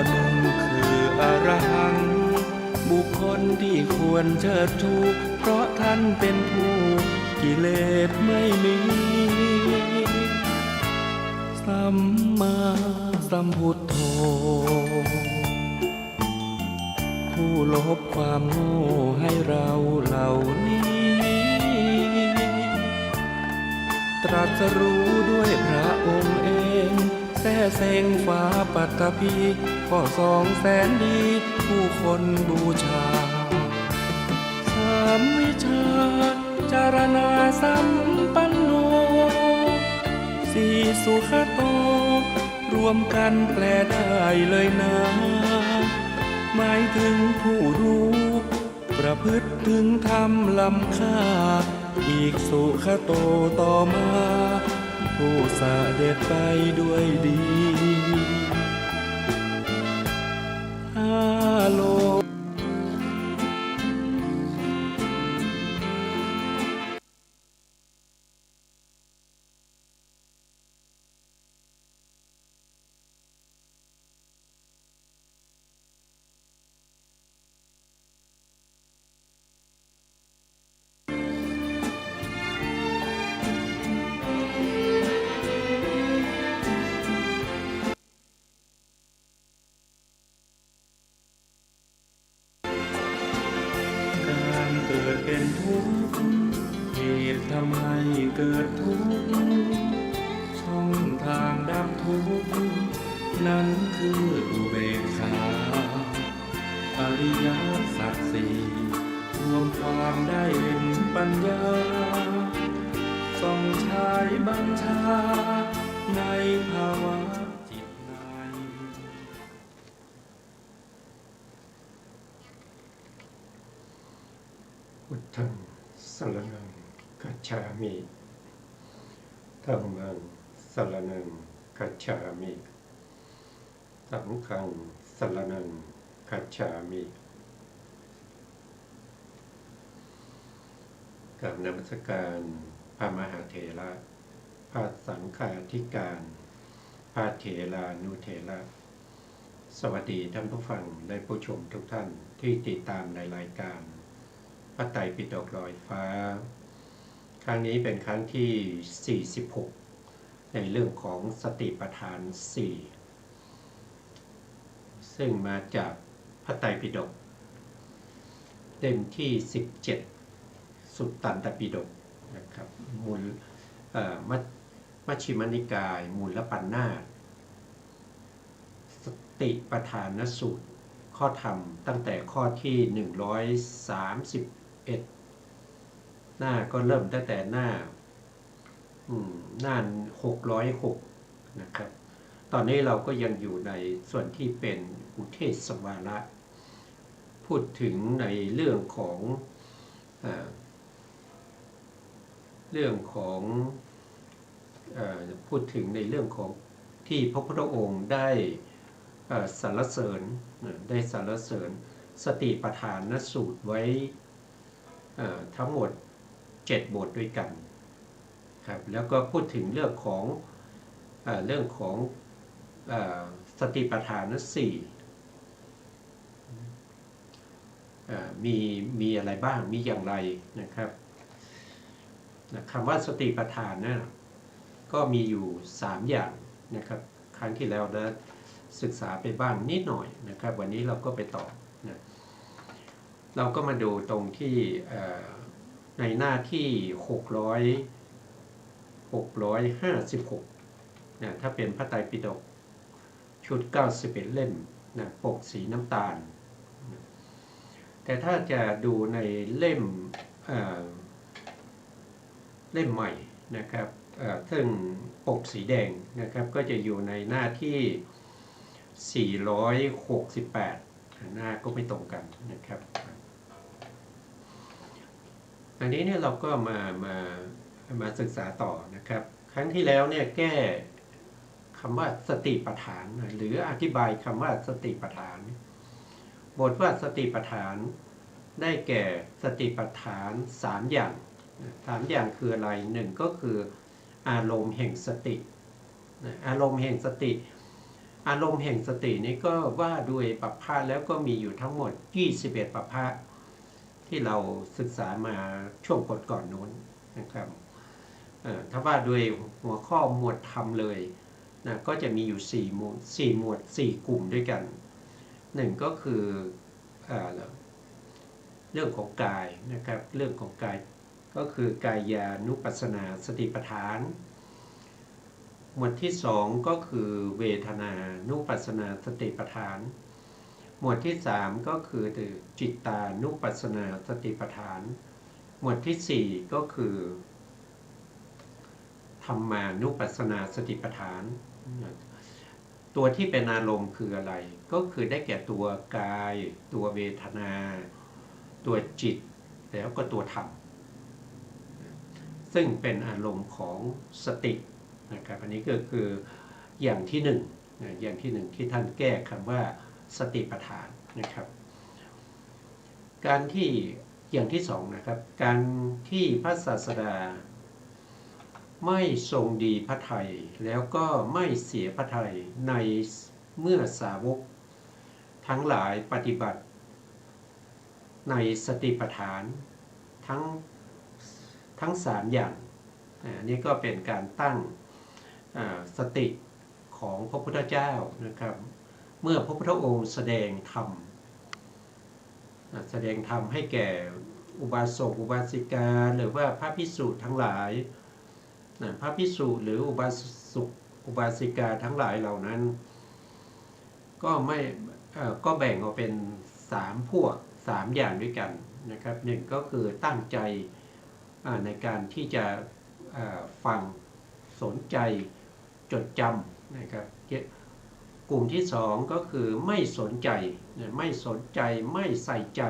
หนึ่งคืออรหังต์บุคคลที่ควรเชิดชูเพราะท่านเป็นผู้กิเลสไม่มีสัมมาสัมพุทโธผู้ลบความโง่ให้เราเหล่านี้ตรัสรู้ด้วยพระองค์เองแท้เสงฟ้าปัตตภีก็200,000 ดีผู้คนบูชา3 วิชาจารณาสัมปันโน4 สุขโตรวมกันแปลได้เลยนะหมายถึงผู้รู้ประพฤติถึงธรรมล้ำค่าอีกสุขโตต่อมาผู้เสด็จไปด้วยดีฮัลโหลการเกิดเป็นทุกข์เหตุทำให้เกิดทุกข์ช่องทางดับทุกข์นั้นคืออุเบกขาอริยสัจสี่รวมความได้เห็นปัญญาส่องฉายบัญชาในภาวะจิตในพุทธังสรณังคัจฉามิธัมมังสรณังคัจฉามิสังฆังสรณังคัจฉามิกับนมัสการพระมหาเถระพระสังฆาธิการพระเถรานุเถระสวัสดีท่านผู้ฟังและผู้ชมทุกท่านที่ติดตามในรายการพระไตรปิฎกลอยฟ้าครั้งนี้เป็นครั้งที่46ในเรื่องของสติปัฏฐาน4ซึ่งมาจากพระไตรปิฎกเล่มที่17สุตตันตปิฎกนะครับมูลมัชฌิมนิกายมูลปัญนาถสติปัฏฐานสูตรข้อธรรมตั้งแต่ข้อที่131หน้าก็เริ่มตั้งแต่หน้า606นะครับตอนนี้เราก็ยังอยู่ในส่วนที่เป็นอุเทศวาระพูดถึงในเรื่องของพูดถึงในเรื่องของที่พระพุทธองค์ได้สรรเสริญสติปัฏฐานสูตรไว้ทั้งหมด7 บทด้วยกันครับแล้วก็พูดถึงเรื่องของสติปัฏฐาน4มีอะไรบ้างมีอย่างไรนะครับคำว่าสติปัฏฐานนะก็มีอยู่3อย่างนะครับครั้งที่แล้วได้ศึกษาไปบ้างนิดหน่อยนะครับวันนี้เราก็ไปต่อนะเราก็มาดูตรงที่ในหน้าที่656นะถ้าเป็นพระไตรปิฎกชุด91เล่มนะปกสีน้ำตาลนะแต่ถ้าจะดูในเล่มใหม่นะครับซึ่งปกสีแดงนะครับก็จะอยู่ในหน้าที่468หน้าก็ไม่ตรงกันนะครับอันนี้เนี่ยเราก็มาศึกษาต่อนะครับครั้งที่แล้วเนี่ยแก้คำว่าสติปัฏฐานหรืออธิบายคำว่าสติปัฏฐานบทว่าสติปัฏฐานได้แก่สติปัฏฐาน3 อย่าง3 อย่างคืออะไร1ก็คืออารมณ์แห่งสติอารมณ์แห่งสติ อารมณ์แห่งสตินี้ก็ว่าด้วยปัปพะแล้วก็มีอยู่ทั้งหมด21ปัปพะที่เราศึกษามาช่วงก่อนโน้นนะครับถ้าว่าด้วยหัวข้อหมวดธรรมเลยนะก็จะมีอยู่4หมวด4กลุ่มด้วยกันหนึ่งก็คือเรื่องของกายนะครับเรื่องของกายก็คือกายานุปัสสนาสติปัฏฐานหมวดที่2ก็คือเวทนานุปัสสนาสติปัฏฐานหมวดที่3ก็คือจิตตานุปัสสนาสติปัฏฐานหมวดที่4ก็คือธรรมานุปัสสนาสติปัฏฐานตัวที่เป็นอารมณ์คืออะไรก็คือได้แก่ตัวกายตัวเวทนาตัวจิตแล้วก็ตัวธรรมซึ่งเป็นอารมณ์ของสตินะครับอันนี้ก็คืออย่างที่หนึ่งอย่างที่หนึ่งที่ท่านแก้คำว่าสติปัฏฐานนะครับการที่อย่างที่สองนะครับการที่พระศาสดาไม่ทรงดีพระทัยแล้วก็ไม่เสียพระทัยในเมื่อสาวกทั้งหลายปฏิบัติในสติปัฏฐานทั้ง3อย่างนี่ก็เป็นการตั้งสติของพระพุทธเจ้านะครับเมื่อพระพุทธองค์แสดงธรรมให้แก่อุบาสกอุบาสิกาหรือว่าพระภิกษุทั้งหลายพระภิกษุหรืออุบาสกอุบาสิกาทั้งหลายเหล่านั้นก็แบ่งออกเป็น3พวก3อย่างด้วยกันนะครับหนึ่งก็คือตั้งใจในการที่จะฟังสนใจจดจำนะครับกลุ่มที่2ก็คือไม่สนใจไม่ใส่ใจ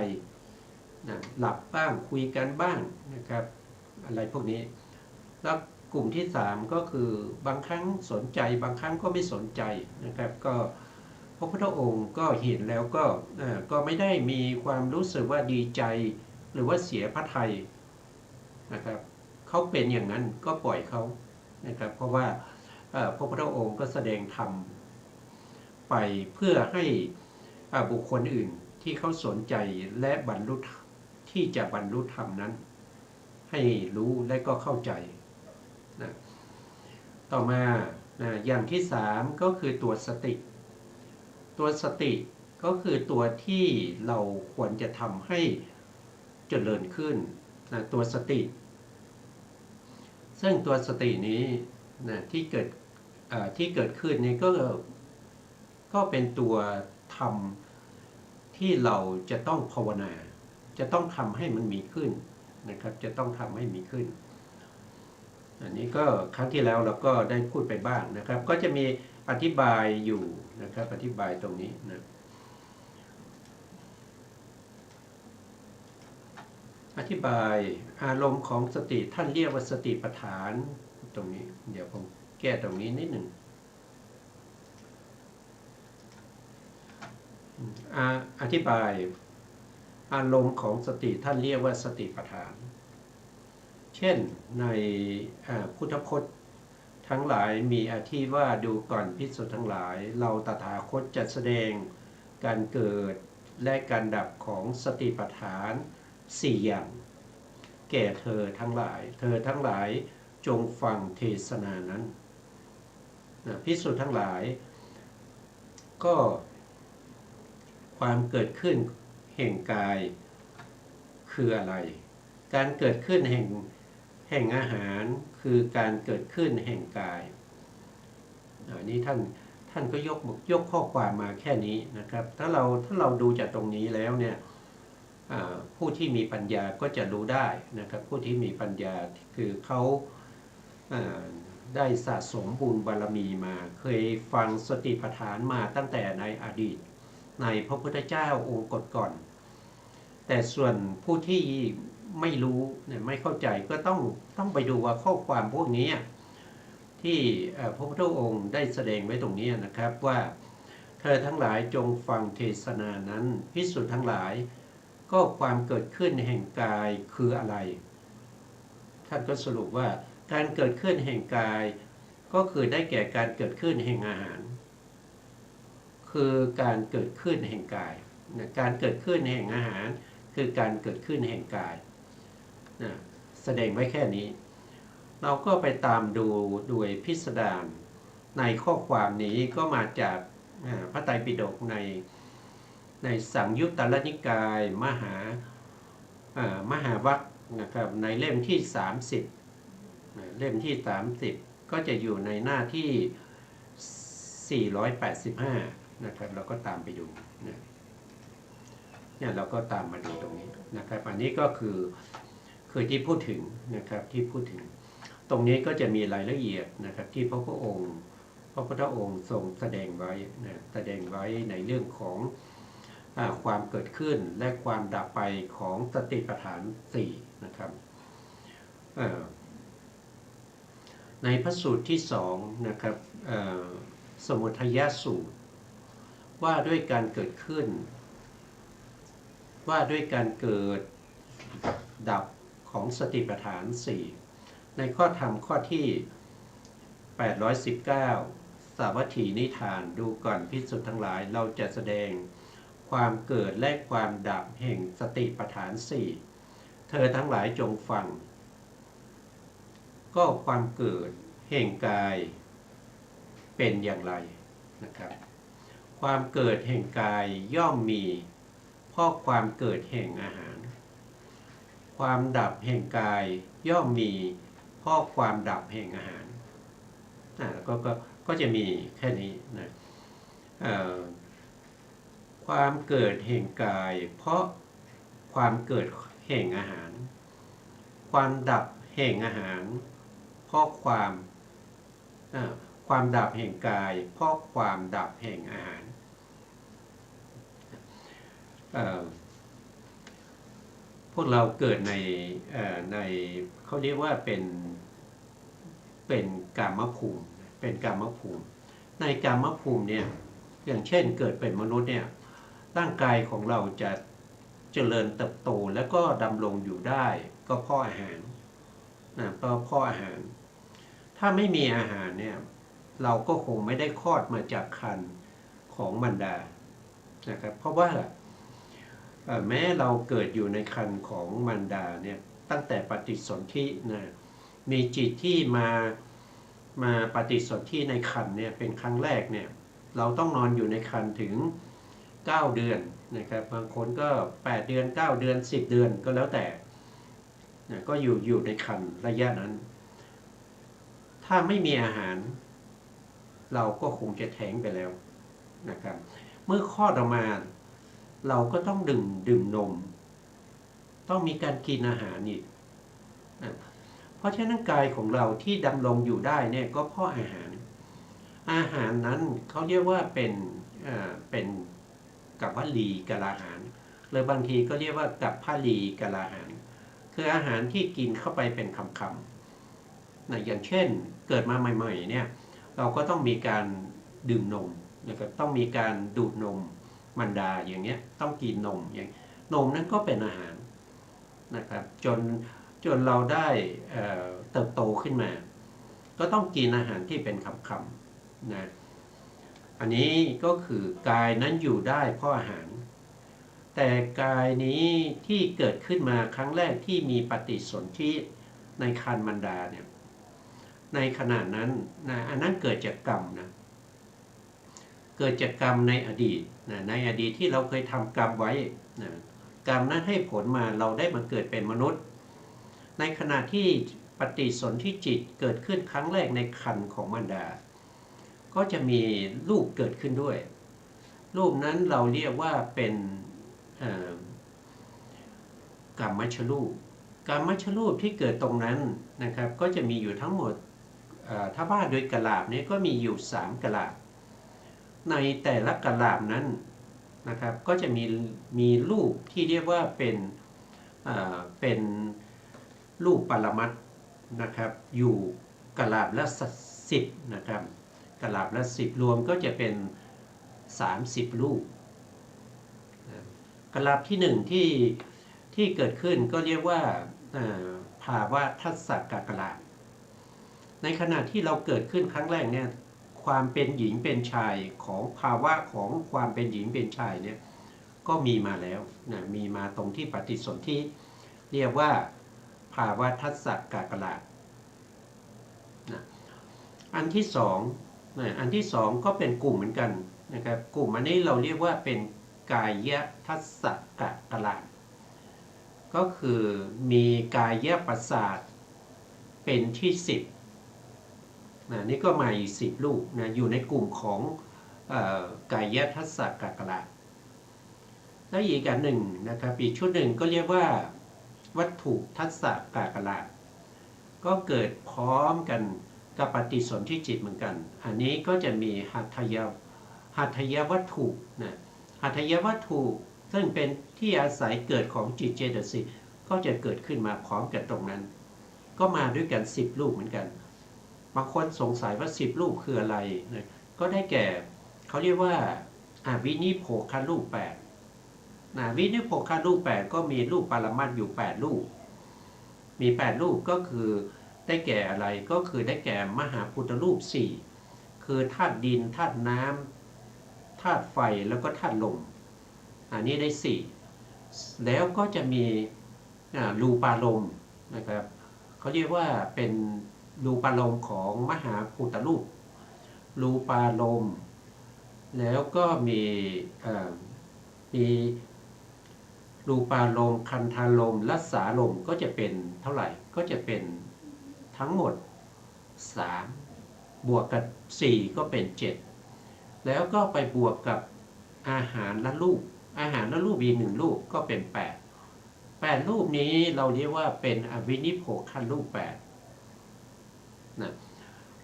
หลับบ้างคุยกันบ้างนะครับอะไรพวกนี้แล้วกลุ่มที่3ก็คือบางครั้งสนใจบางครั้งก็ไม่สนใจนะครับก็พระพุทธองค์ก็เห็นแล้วก็ไม่ได้มีความรู้สึกว่าดีใจหรือว่าเสียพระทัยนะครับเขาเป็นอย่างนั้นก็ปล่อยเขานะครับเพราะว่าพระพุทธองค์ก็แสดงธรรมไปเพื่อให้บุคคลอื่นที่เขาสนใจและที่จะบรรลุธรรมนั้นให้รู้และก็เข้าใจนะต่อมาอย่างที่3ก็คือตัวสติก็คือตัวที่เราควรจะทำให้เจริญขึ้นตัวสติซึ่งตัวสตินี้ที่เกิดขึ้นนี้ก็เป็นตัวธรรมที่เราจะต้องภาวนาจะต้องทำให้มันมีขึ้นนะครับจะต้องทำให้มีขึ้นอันนี้ก็ครั้งที่แล้วเราก็ได้พูดไปบ้างนะครับก็จะมีอธิบายอยู่นะครับอธิบายตรงนี้นะอธิบายอารมณ์ของสติท่านเรียกว่าสติปัฏฐานตรงนี้เดี๋ยวผมแก้ตรงนี้นิดหนึ่งอธิบายอารมณ์ของสติท่านเรียกว่าสติปัฏฐานเช่นในพุทธพจน์ทั้งหลายมีอธิว่าดูก่อนภิกษุทั้งหลายเราตถาคตจะแสดงการเกิดและการดับของสติปัฏฐาน4อย่างแก่เธอทั้งหลายจงฟังเทศนานั้นภิกษุทั้งหลายก็ความเกิดขึ้นแห่งกายคืออะไรการเกิดขึ้นแห่งอาหารคือการเกิดขึ้นแห่งกายนี้ท่านก็ยกข้อความมาแค่นี้นะครับถ้าเราดูจากตรงนี้แล้วเนี่ยผู้ที่มีปัญญาก็จะรู้ได้นะครับผู้ที่มีปัญญาคือเขาได้สะสมบุญบารมีมาเคยฟังสติปัฏฐานมาตั้งแต่ในอดีตในพระพุทธเจ้าองค์ก่อนๆแต่ส่วนผู้ที่ไม่รู้ไม่เข้าใจก็ต้องไปดูว่าข้อความพวกนี้ที่พระพุทธองค์ได้แสดงไว้ตรงนี้นะครับว่าเธอทั้งหลายจงฟังเทศนานั้นภิกษุทั้งหลายก็ความเกิดขึ้นแห่งกายคืออะไรท่านก็สรุปว่าการเกิดขึ้นแห่งกายก็คือได้แก่การเกิดขึ้นแห่งอาหาร คือการเกิดขึ้นแห่งกายนะการเกิดขึ้นแห่งอาหารคือการเกิดขึ้นแห่งกายนะแสดงไว้แค่นี้ เราก็ไปตามดูโดยพิสดารในข้อความนี้ก็มาจากพระไตรปิฎกในสังยุตตรนิกายมหาวรรคนะครับในเล่มที่30เล่มที่30ก็จะอยู่ในหน้าที่485นะครับเราก็ตามไปดูเนี่ยเราก็ตามมาดูตรงนี้นะครับอันนี้ก็คือที่พูดถึงนะครับที่พูดถึงตรงนี้ก็จะมีรายละเอียดนะครับที่พระพุทธองค์ทรงแสดงไว้นะแสดงไว้ในเรื่องของความเกิดขึ้นและความดับไปของสติปัฏฐาน4นะครับในพระสูตรที่2นะครับสมุทัยสูตรว่าด้วยการเกิดขึ้นว่าด้วยการเกิดดับของสติปัฏฐาน4ในข้อธรรมข้อที่819สาวัตถีนิทานดูก่อนภิกษุทั้งหลายเราจะแสดงความเกิดและความดับแห่งสติปัฏฐาน4เธอทั้งหลายจงฟังก็ความเกิดแห่งกายเป็นอย่างไรนะครับความเกิดแห่งกายย่อมมีเพราะความเกิดแห่งอาหารความดับแห่งกายย่อมมีเพราะความดับแห่งอาหารก็จะมีแค่นี้นะความเกิดแห่งกายเพราะความเกิดแห่งอาหารความดับแห่งอาหารเพราะความดับแห่งกายเพราะความดับแห่งอาหารพวกเราเกิดในเขาเรียกว่าเป็นกามภูมิเป็นกามภูมิในกามภูมิเนี่ยอย่างเช่นเกิดเป็นมนุษย์เนี่ยร่างกายของเราจะเจริญเติบโตแล้วก็ดำรงอยู่ได้ก็เพราะอาหารนะเพราะอาหารถ้าไม่มีอาหารเนี่ยเราก็คงไม่ได้คลอดมาจากครรภ์ของมารดานะครับเพราะว่าแม้เราเกิดอยู่ในครรภ์ของมารดาเนี่ยตั้งแต่ปฏิสนธินะมีจิตที่มาปฏิสนธิในครรภ์เนี่ยเป็นครั้งแรกเนี่ยเราต้องนอนอยู่ในครรภ์ถึง9เดือนนะครับบางคนก็8เดือน9เดือน10เดือนก็แล้วแต่นะก็อยู่ในครรภ์ระยะนั้นถ้าไม่มีอาหารเราก็คงจะแท้งไปแล้วนะครับเมื่อคลอดออกมาเราก็ต้องดื่มนมต้องมีการกินอาหารอีกนะเพราะฉะนั้นกายของเราที่ดำรงอยู่ได้เนี่ยก็เพราะอาหารนั้นเขาเรียกว่าเป็นกัปพลีกะลาหารหรือบางทีก็เรียกว่ากัปพลีกะลาหารคืออาหารที่กินเข้าไปเป็นคำๆนะอย่างเช่นเกิดมาใหม่ๆเนี่ยเราก็ต้องมีการดื่มนมนะครับต้องมีการดูดนมมารดาอย่างเงี้ยต้องกินนมอย่างนมนั้นก็เป็นอาหารนะครับจนเราได้เติบโตขึ้นมาก็ต้องกินอาหารที่เป็นคำๆนะอันนี้ก็คือกายนั้นอยู่ได้เพราะอาหารแต่กายนี้ที่เกิดขึ้นมาครั้งแรกที่มีปฏิสนธิในครรภ์มารดาเนี่ยในขณะนั้นนะอันนั้นเกิดจากกรรมนะเกิดจากกรรมในอดีตนะในอดีตที่เราเคยทำกรรมไว้นะกรรมนั้นให้ผลมาเราได้มาเกิดเป็นมนุษย์ในขณะที่ปฏิสนธิจิตเกิดขึ้นครั้งแรกในครรภ์ของมารดาก็จะมีรูปเกิดขึ้นด้วยรูปนั้นเราเรียกว่าเป็นกามชรูปกามชรูปที่เกิดตรงนั้นนะครับก็จะมีอยู่ทั้งหมดถ้าว่าโดยกลาบนี้ก็มีอยู่3กลาบในแต่ละกลาบนั้นนะครับก็จะมีรูปที่เรียกว่าเป็นรูปปรมัตถ์นะครับอยู่กลาบละ10นะครับกลาบละ10รวมก็จะเป็น30รูปกลาบที่1ที่เกิดขึ้นก็เรียกว่าภาวะทัสสกกลาบในขณะที่เราเกิดขึ้นครั้งแรกเนี่ยค ความเป็นหญิงเป็นชายของภาวะของความเป็นหญิงเป็นชายเนี่ยก็มีมาแล้วนะมีมาตรงที่ปฏิสนธิเรียกว่าภาวะทัสสะกากละนะอันที่สองนะอันที่สองก็เป็นกลุ่มเหมือนกันนะครับกลุ่มอันนี้เราเรียกว่าเป็นกายทัสสะกากละก็คือมีกายประสาทเป็นที่10นะนี่ก็มาอีก10รูปนะอยู่ในกลุ่มของกายทัสสะกากละแล้วอีกอันหนึ่งนะครับอีกชุดหนึ่งก็เรียกว่าวัตถุทัสสะกากละก็เกิดพร้อมกันกับปฏิสนธิจิตเหมือนกันอันนี้ก็จะมีหัตถยวัตถุนะหัตถยวัตถุซึ่งเป็นที่อาศัยเกิดของจิตเจตสิกก็จะเกิดขึ้นมาพร้อมกันตรงนั้นก็มาด้วยกัน10รูปเหมือนกันบางคนสงสัยว่า10รูปคืออะไรนะก็ได้แก่เขาเรียกว่าวินิโภครูป8นะวินิโภครูป8ก็มีรูปปรมัตถ์อยู่8รูปมี8รูปก็คือได้แก่อะไรก็คือได้แก่มหาพุทธรูป4คือธาตุดินธาตุน้ำธาตุไฟแล้วก็ธาตุลมอันนี้ได้4แล้วก็จะมีรูปารมณ์นะครับเขาเรียกว่าเป็นรูปารมณ์ของมหาพุทธรูปรูปารมณ์แล้วก็มีรูปารมณ์คันธารมณ์รัสสารมณ์ก็จะเป็นเท่าไหร่ก็จะเป็นทั้งหมด3บวกกับ4ก็เป็น7แล้วก็ไปบวกกับอาหารละรูปอีก1รูปก็เป็น8รูปนี้เราเรียกว่าเป็นอวินิโภครูป8นะ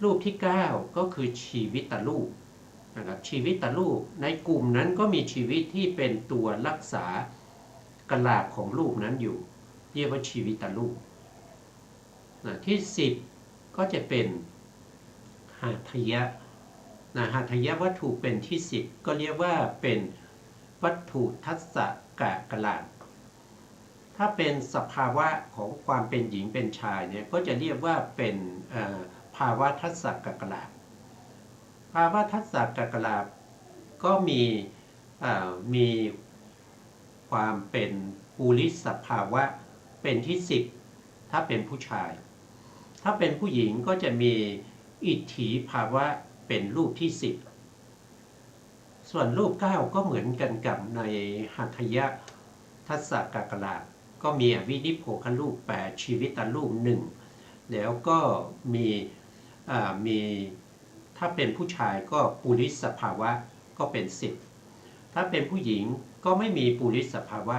รูปที่9ก็คือชีวิตรูปนะครับชีวิตรูปในกลุ่มนั้นก็มีชีวิตที่เป็นตัวรักษากลาบของรูปนั้นอยู่เรียกว่าชีวิตรูปนะที่10ก็จะเป็นหัตถยะนะหัตถยวัตถุเป็นที่10ก็เรียกว่าเป็นวัตถุทัสสะกากละถ้าเป็นสภาวะของความเป็นหญิงเป็นชายเนี่ยก็จะเรียกว่าเป็นภาวะทัสสะกากละภาวะทัสสะกากละก็มีความเป็นปุริสภาวะเป็นที่10ถ้าเป็นผู้ชายถ้าเป็นผู้หญิงก็จะมีอิทธิภาวะเป็นรูปที่10ส่วนรูป9ก็เหมือนกันกับในหัตถยทัสสะกากละก็มีอวินิโภครูป8ชีวิตรูป1แล้วก็มีถ้าเป็นผู้ชายก็ปุริสภาวะก็เป็น10ถ้าเป็นผู้หญิงก็ไม่มีปุริสภาวะ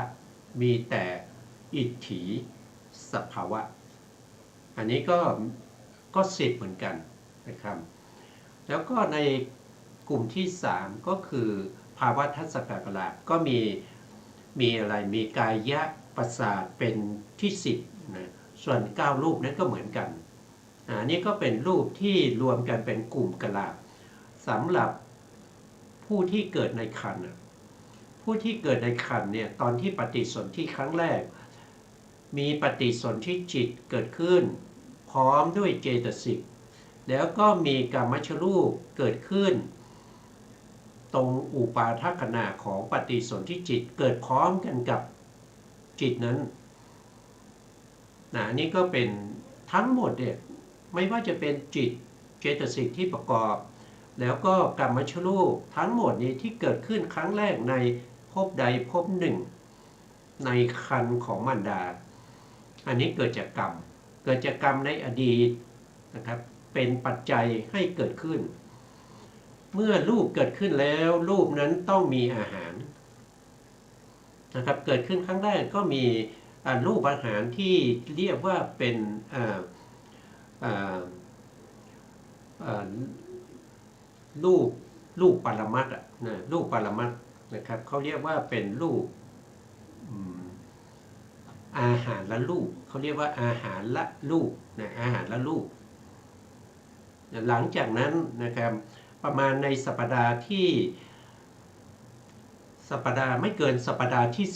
มีแต่อิทธิสภาวะอันนี้ก็10เหมือนกันนะครับแล้วก็ในกลุ่มที่3ก็คือภาวะทัสสะกากละก็มีอะไรมีกายประสาทเป็นที่10นะส่วน9รูปนั้นก็เหมือนกันอันนี้ก็เป็นรูปที่รวมกันเป็นกลุ่มกลาบสำหรับผู้ที่เกิดในครรภ์ผู้ที่เกิดในครรภ์เนี่ยตอนที่ปฏิสนธิครั้งแรกมีปฏิสนธิจิตเกิดขึ้นพร้อมด้วยเจตสิกแล้วก็มีกามชรูปเกิดขึ้นตรงอุปาทขณะของปฏิสนธิจิตเกิดพร้อมกันกับจิตนั้นนี่ก็เป็นทั้งหมดเนี่ยไม่ว่าจะเป็นจิตเจตสิกที่ประกอบแล้วก็กามชรูปทั้งหมดนี้ที่เกิดขึ้นครั้งแรกในภพใดภพหนึ่งในครรภ์ของมารดาอันนี้เกิดจากกรรมในอดีตนะครับเป็นปัจจัยให้เกิดขึ้นเมื่อรูปเกิดขึ้นแล้วรูปนั้นต้องมีอาหารนะครับเกิดขึ้นครั้งแรกก็มีรูปอาหารที่เรียกว่าเป็นรูปปรมัตถ์นะรูปปรมัตถ์นะครับเขาเรียกว่าเป็นรูปอาหารละรูปเขาเรียกว่าอาหารละรูปนะอาหารละรูปหลังจากนั้นนะครับประมาณในสัปดาห์ไม่เกินสัปดาห์ที่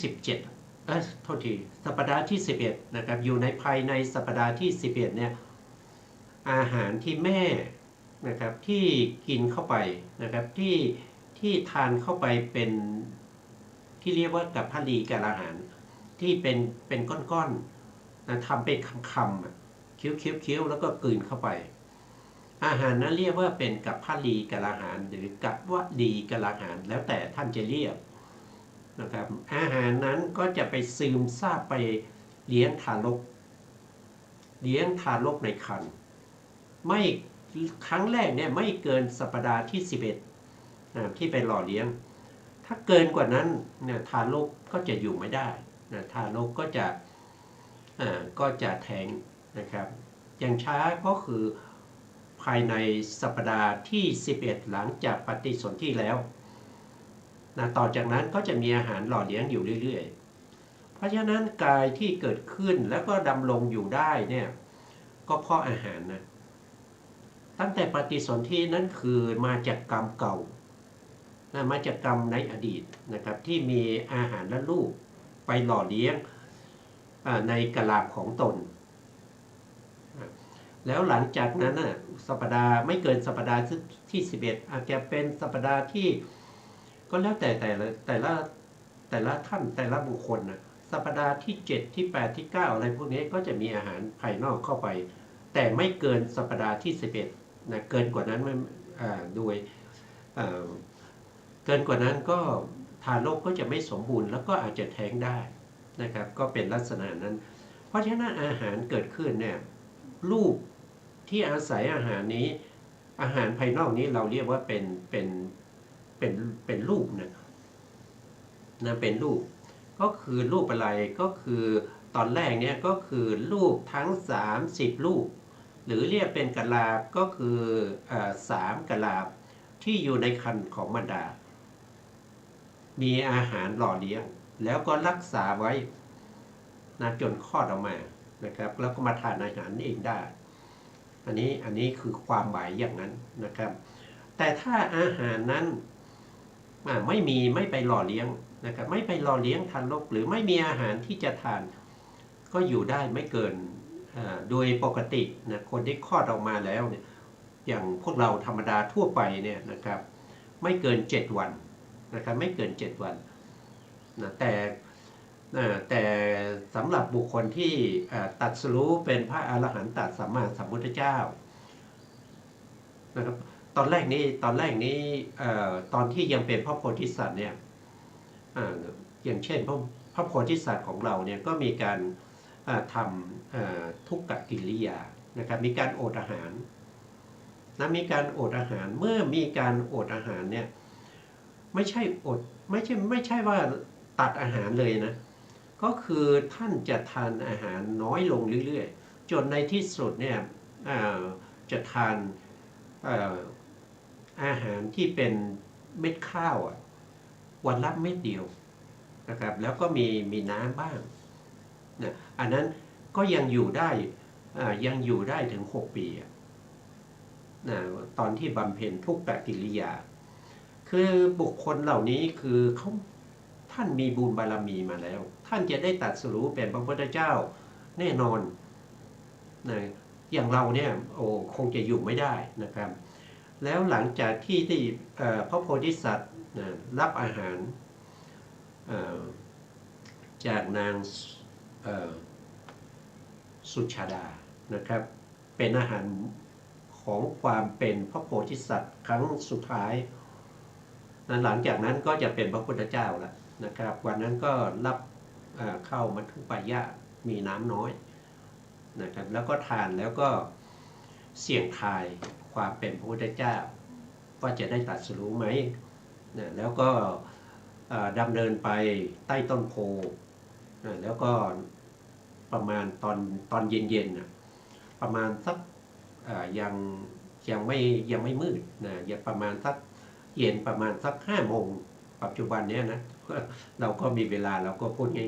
17โทษทีสัปดาห์ที่11นะครับอยู่ในภายในสัปดาห์ที่11เนี่ยอาหารที่แม่ นะครับที่กินเข้าไปนะครับที่ทานเข้าไปเป็นที่เรียกว่ากับพลีกับอาหารที่เป็นก้อนๆนะทำเป็นคำๆเคี้ยวๆแล้วก็กลืนเข้าไปอาหารนั้นเรียกว่าเป็นกับพลีกับอาหารหรือกับวลีกับอาหารแล้วแต่ท่านจะเรียกนะครับอาหารนั้นก็จะไปซึมซาบไปเลี้ยงทารกในครรภ์ไม่ครั้งแรกเนี่ยไม่เกินสัปดาห์ที่11ที่ไปหล่อเลี้ยงถ้าเกินกว่านั้นเนี่ยทารกก็จะอยู่ไม่ได้นะทารกก็จะแท้งนะครับอย่างช้าก็คือภายในสัปดาห์ที่11หลังจากปฏิสนธิแล้วนะต่อจากนั้นก็จะมีอาหารหล่อเลี้ยงอยู่เรื่อยๆเพราะฉะนั้นกายที่เกิดขึ้นแล้วก็ดำรงอยู่ได้เนี่ยก็เพราะอาหารนะตั้งแต่ปฏิสนธินั้นคือมาจากกรรมเก่านะมาจากกรรมในอดีตนะครับที่มีอาหารและลูกไปหล่อเลี้ยงในกะลาของตนแล้วหลังจากนั้นสัปดาห์ไม่เกินสัปดาห์ที่11อาจจะเป็นสัปดาห์ที่ก็แล้วแต่ละท่านแต่ละบุคคลนะสัปดาห์ที่7ที่8ที่9อะไรพวกนี้ก็จะมีอาหารภายนอกเข้าไปแต่ไม่เกินสัปดาห์ที่11นะเกินกว่านั้นโดยเกินกว่านั้นก็ทารกก็จะไม่สมบูรณ์แล้วก็อาจจะแท้งได้นะครับก็เป็นลักษณะนั้นเพราะฉะนั้นอาหารเกิดขึ้นเนี่ยลูกที่อาศัยอาหารนี้อาหารภายนอกนี้เราเรียกว่าเป็นลูกนะเป็นลูกก็คือลูกอะไรก็คือตอนแรกเนี่ยก็คือลูกทั้ง30ลูกหรือเรียกเป็นกะลาก็คือ3กะลาที่อยู่ในครรภ์ของมารดามีอาหารหล่อเลี้ยงแล้วก็รักษาไว้นะจนคลอดออกมานะครับแล้วก็มาทานอาหารเองได้อันนี้คือความหมายอย่างนั้นนะครับแต่ถ้าอาหารนั้นไม่ไปหล่อเลี้ยงนะครับไม่ไปหล่อเลี้ยงทารกหรือไม่มีอาหารที่จะทานก็อยู่ได้ไม่เกินโดยปกตินะคนที่คลอดออกมาแล้วเนี่ยอย่างพวกเราธรรมดาทั่วไปเนี่ยนะครับไม่เกิน7วันนะครับไม่เกิน7วันนะแต่สำหรับบุคคลที่ตรัสรู้เป็นพระอรหันตสัมมาสัมพุทธเจ้านะครับตอนแรกนี้ตอนที่ยังเป็นพระโพธิสัตว์เนี่ยอย่างเช่นพระโพธิสัตว์ของเราเนี่ยก็มีการทำทุกขกิริยานะครับมีการอดอาหารนะมีการอดอาหารเมื่อมีการอดอาหารเนี่ยไม่ใช่ว่าตัดอาหารเลยนะก็คือท่านจะทานอาหารน้อยลงเรื่อยๆจนในที่สุดเนี่ยจะทานอาหารที่เป็นเม็ดข้าววันละเม็ดเดียวนะครับแล้วก็มีน้ำบ้างนะอันนั้นก็ยังอยู่ได้ถึง6ปีนะตอนที่บำเพ็ญทุกขกิริยาคือบุคคลเหล่านี้คือท่านมีบุญบารมีมาแล้วท่านจะได้ตรัสรู้เป็นพระพุทธเจ้าแน่นอนนะอย่างเราเนี่ยคงจะอยู่ไม่ได้นะครับแล้วหลังจากที่พระโพธิสัตว์รับอาหารจากนางสุชาดานะครับเป็นอาหารของความเป็นพระโพธิสัตว์ครั้งสุดท้ายหลังจากนั้นก็จะเป็นพระพุทธเจ้าแล้วนะครับวันนั้นก็รับเข้ามัทธุปายะมีน้ำน้อยนะครับแล้วก็ทานแล้วก็เสี่ยงทายความเป็นพระพุทธเจ้าว่าจะได้ตรัสรู้ไหมนะแล้วก็ดำเนินไปใต้ต้นโพแล้วก็ประมาณตอนเย็นๆประมาณสักยังไม่มืดนะยังประมาณสักเย็นประมาณสัก5 โมงปัจจุบันนี้นะเราก็มีเวลาเราก็พูดง่าย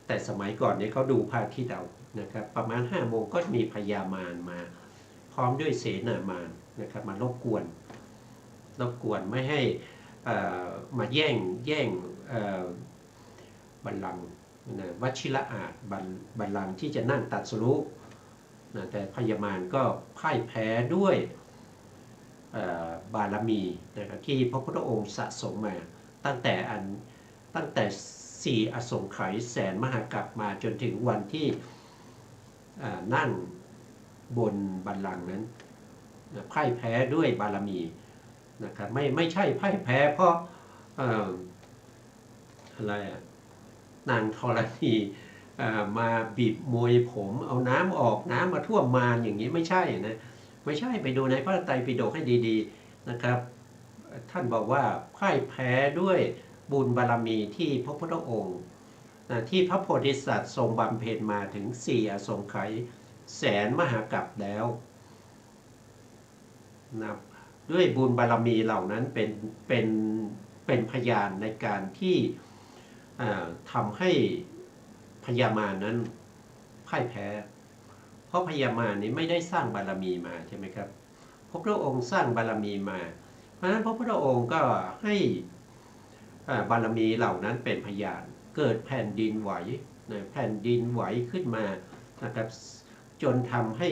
แต่สมัยก่อนเนี่ยเขาดูพระอาทิตย์เอานะครับประมาณ5 โมงก็มีพญามารมาพร้อมด้วยเสนามารนะครับมารบกวนไม่ให้มาแย่งบัลลังก์วชิระอาจบัลลังก์ที่จะนั่งตรัสรู้แต่พญามารก็พ่ายแพ้ด้วย บารมีนะครับที่พระพุทธองค์สะสมมาตั้งแต่สี่อสงไขยแสนมหากัปมาจนถึงวันที่นั่งบนบัลลังก์นั้นพ่ายแพ้ด้วยบารมีนะครับไม่ใช่พ่ายแพ้เพราะอะไรนางธรณีมาบีบมวยผมเอาน้ำออกน้ำมาท่วมมารอย่างนี้ไม่ใช่นะไม่ใช่ไปดูในพระไตรปิฎกให้ดีๆนะครับท่านบอกว่าพ่ายแพ้ด้วยบุญบารมีที่พระพุทธองค์ที่พระโพธิสัตว์ทรงบำเพ็ญมาถึง4อสงไขยแสนมหากัปแล้วนะด้วยบุญบารมีเหล่านั้นเป็นพยานในการที่ทำให้พญามารนั้นพ่ายแพ้เพราะพญามารนี้ไม่ได้สร้างบารมีมาใช่ไหมครับพระพุทธองค์สร้างบารมีมาเพราะฉะนั้นพระพุทธองค์ก็ให้บารมีเหล่านั้นเป็นพยานเกิดแผ่นดินไหวแผ่นดินไหวขึ้นมานะครับจนทำให้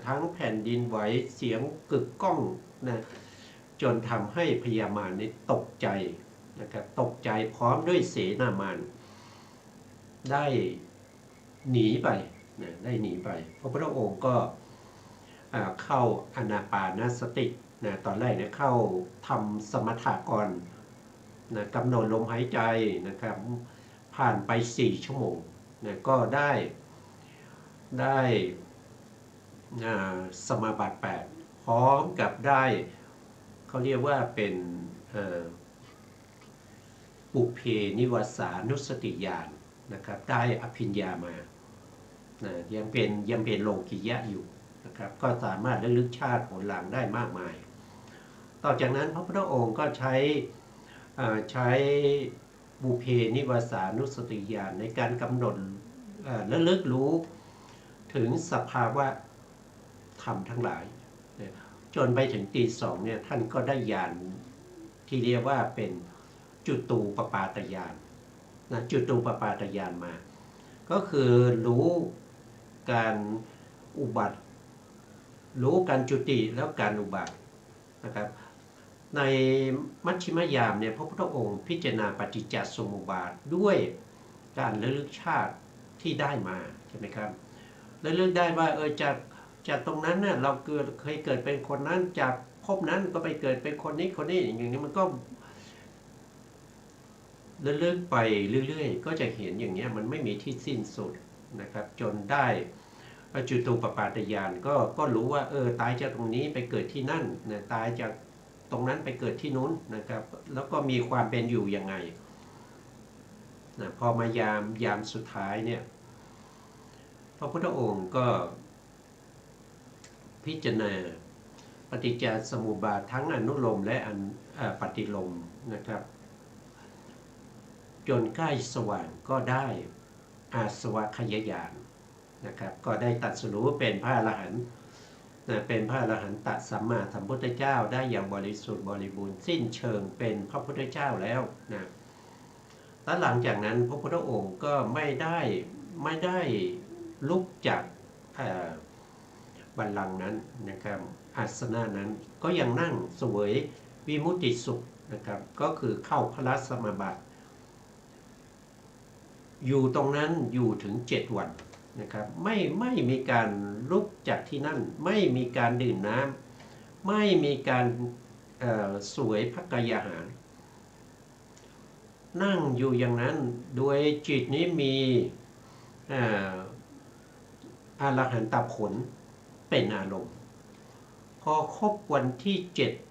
ทั้งแผ่นดินไหวเสียงกึกก้องนะจนทำให้พญามารนี้ตกใจนะครับตกใจพร้อมด้วยเสนามารได้หนีไปได้หนีไปพระพุทธองค์ก็เข้าอานาปานสตินะตอนแรกเนี่ยเข้าทำสมถะก่อนนะกำหนดลมหายใจนะครับผ่านไป4 ชั่วโมงนะก็ได้สมาบัติ8พร้อมกับได้เขาเรียกว่าเป็นปุเพนิวสานุสติญาณนะครับได้อภิญญามานะยังเป็นโลกิยะอยู่นะครับก็สามารถระลึกชาติผลหลังได้มากมายต่อจากนั้นพระพุทธองค์ก็ใช้บุเพนิวสานุสติญาณในการกำหนดระลึกรู้ถึงสภาวะธรรมทั้งหลายจนไปถึงตี 2เนี่ยท่านก็ได้ญาณที่เรียกว่าเป็นจุตูปปาตญาณนะจุตูปปาตญาณมาก็คือรู้การอุบัติรู้การจุติแล้วการอุบัตินะครับในมัชฌิมยามเนี่ยพระพุทธองค์พิจารณาปฏิจจสมุปบาทด้วยการระลึกชาติที่ได้มาใช่ไหมครับระลึกได้ว่าจากตรงนั้นเนี่ยเราเคยเกิดเป็นคนนั้นจากภพนั้นก็ไปเกิดเป็นคนนี้อย่างนี้มันก็ระลึกไปเรื่อยๆก็จะเห็นอย่างนี้มันไม่มีที่สิ้นสุดนะครับจนได้จุตูปปาตญาณก็รู้ว่าตายจากตรงนี้ไปเกิดที่นั่นนะตายจากตรงนั้นไปเกิดที่นู้นนะครับแล้วก็มีความเป็นอยู่ยังไงนะพอมายามสุดท้ายเนี่ยพระพุทธองค์ก็พิจารณาปฏิจจสมุปบาททั้งอนุโลมและปฏิโลมนะครับจนใกล้สว่างก็ได้อาสวะขยญาณนะครับก็ได้ตรัสรู้เป็นพระอรหันต์เป็นพระอรหันตสัมมาสัมพุทธเจ้าได้อย่างบริสุทธิ์บริบูรณ์สิ้นเชิงเป็นพระพุทธเจ้าแล้วนะและหลังจากนั้นพระพุทธองค์ก็ไม่ได้ลุกจากบัลลังก์นั้นนะครับอาสนะนั้นก็ยังนั่งเสวยวิมุตติสุขนะครับก็คือเข้าพระสมาบัติอยู่ตรงนั้นอยู่ถึง7 วันนะครับไม่มีการลุกจากที่นั่นไม่มีการดื่มน้ำไม่มีการสวยภักกายอาหารนั่งอยู่อย่างนั้นโดยจิตนี้มีอรหันตผลเป็นอารมณ์พอครบวันที่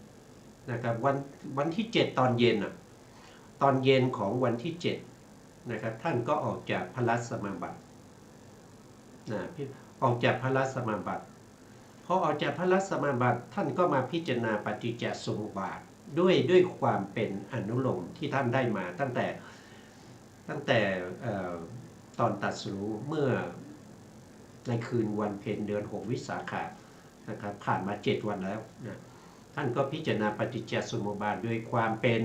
7นะครับวันที่7ตอนเย็นตอนเย็นของวันที่7นะครับท่านก็ออกจากพระสมาบัติออกจากพระสมาบัติพอออกจากพระสมาบัติท่านก็มาพิจารณาปฏิจจสมุปบาทด้วยความเป็นอนุโลมที่ท่านได้มาตั้งแต่ตอนตรัสรู้เมื่อในคืนวันเพ็ญเดือน6วิสาขะนะครับผ่านมา7 วันแล้วนะท่านก็พิจารณาปฏิจจสมุปบาทด้วยความเป็น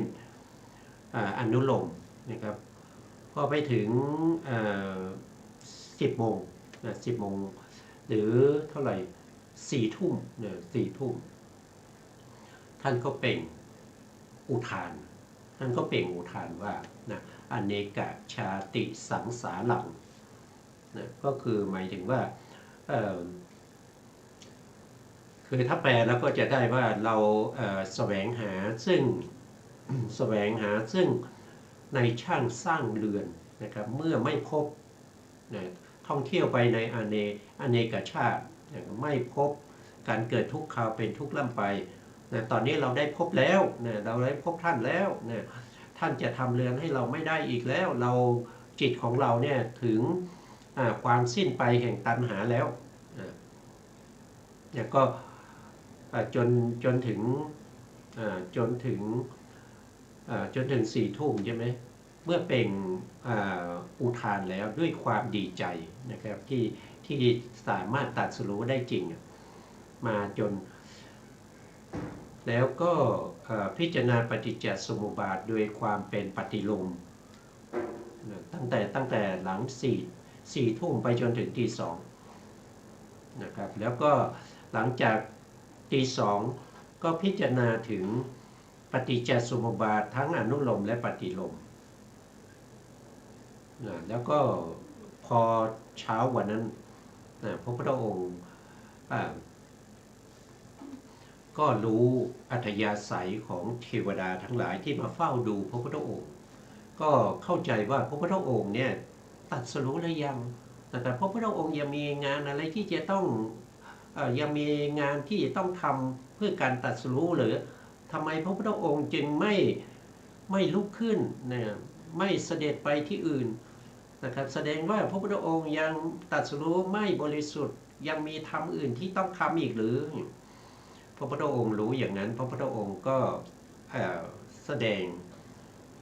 อนุโลมนะครับพอไปถึง10 โมง10 โมงหรือเท่าไหร่4 ทุ่ม4 ทุ่ม ท่านก็เปล่งอุทานท่านก็เปล่งอุทานว่านะอเนกชาติสังสารังนะก็คือหมายถึงว่าคือถ้าแปลแล้วก็จะได้ว่าเราแสวงหาซึ่งแสวงหาซึ่งในช่างสร้างเรือนนะครับเมื่อไม่พบนะท่องเที่ยวไปในอเนกชาติไม่พบการเกิดทุกข์ข่าวเป็นทุกข์ล่ำไปนะตอนนี้เราได้พบแล้วนะเราได้พบท่านแล้วนะท่านจะทำเรือนให้เราไม่ได้อีกแล้วเราจิตของเราเนี่ยถึงความสิ้นไปแห่งตัณหาแล้วเนี่ยก็จนถึงจนถึง4 ทุ่มใช่ไหมเมื่อเป็นอุทานแล้วด้วยความดีใจนะครับที่สามารถตรัสรู้ได้จริงมาจนแล้วก็พิจารณาปฏิจจสมุปบาทด้วยความเป็นปฏิโลมตั้งแต่หลัง4 ทุ่มไปจนถึงตี 2นะครับแล้วก็หลังจากตี 2ก็พิจารณาถึงปฏิจจสมุปบาททั้งอนุโลมและปฏิโลมแล้วก็พอเช้าวันนั้นพระพุทธองค์ก็รู้อัธยาศัยของเทวดาทั้งหลายที่มาเฝ้าดูพระพุทธองค์ก็เข้าใจว่าพระพุทธองค์เนี่ยตรัสรู้หรือยังแต่พระพุทธองค์ยังมีงานอะไรที่จะต้องยังมีงานที่ต้องทำเพื่อการตรัสรู้หรือทำไมพระพุทธองค์จึงไม่ลุกขึ้นนะไม่เสด็จไปที่อื่นนะครับแสดงว่าพระพุทธองค์ยังตรัสรู้ไม่บริสุทธิ์ยังมีธรรมอื่นที่ต้องทำอีกหรือพระพุทธองค์รู้อย่างนั้นพระพุทธองค์ก็แสดง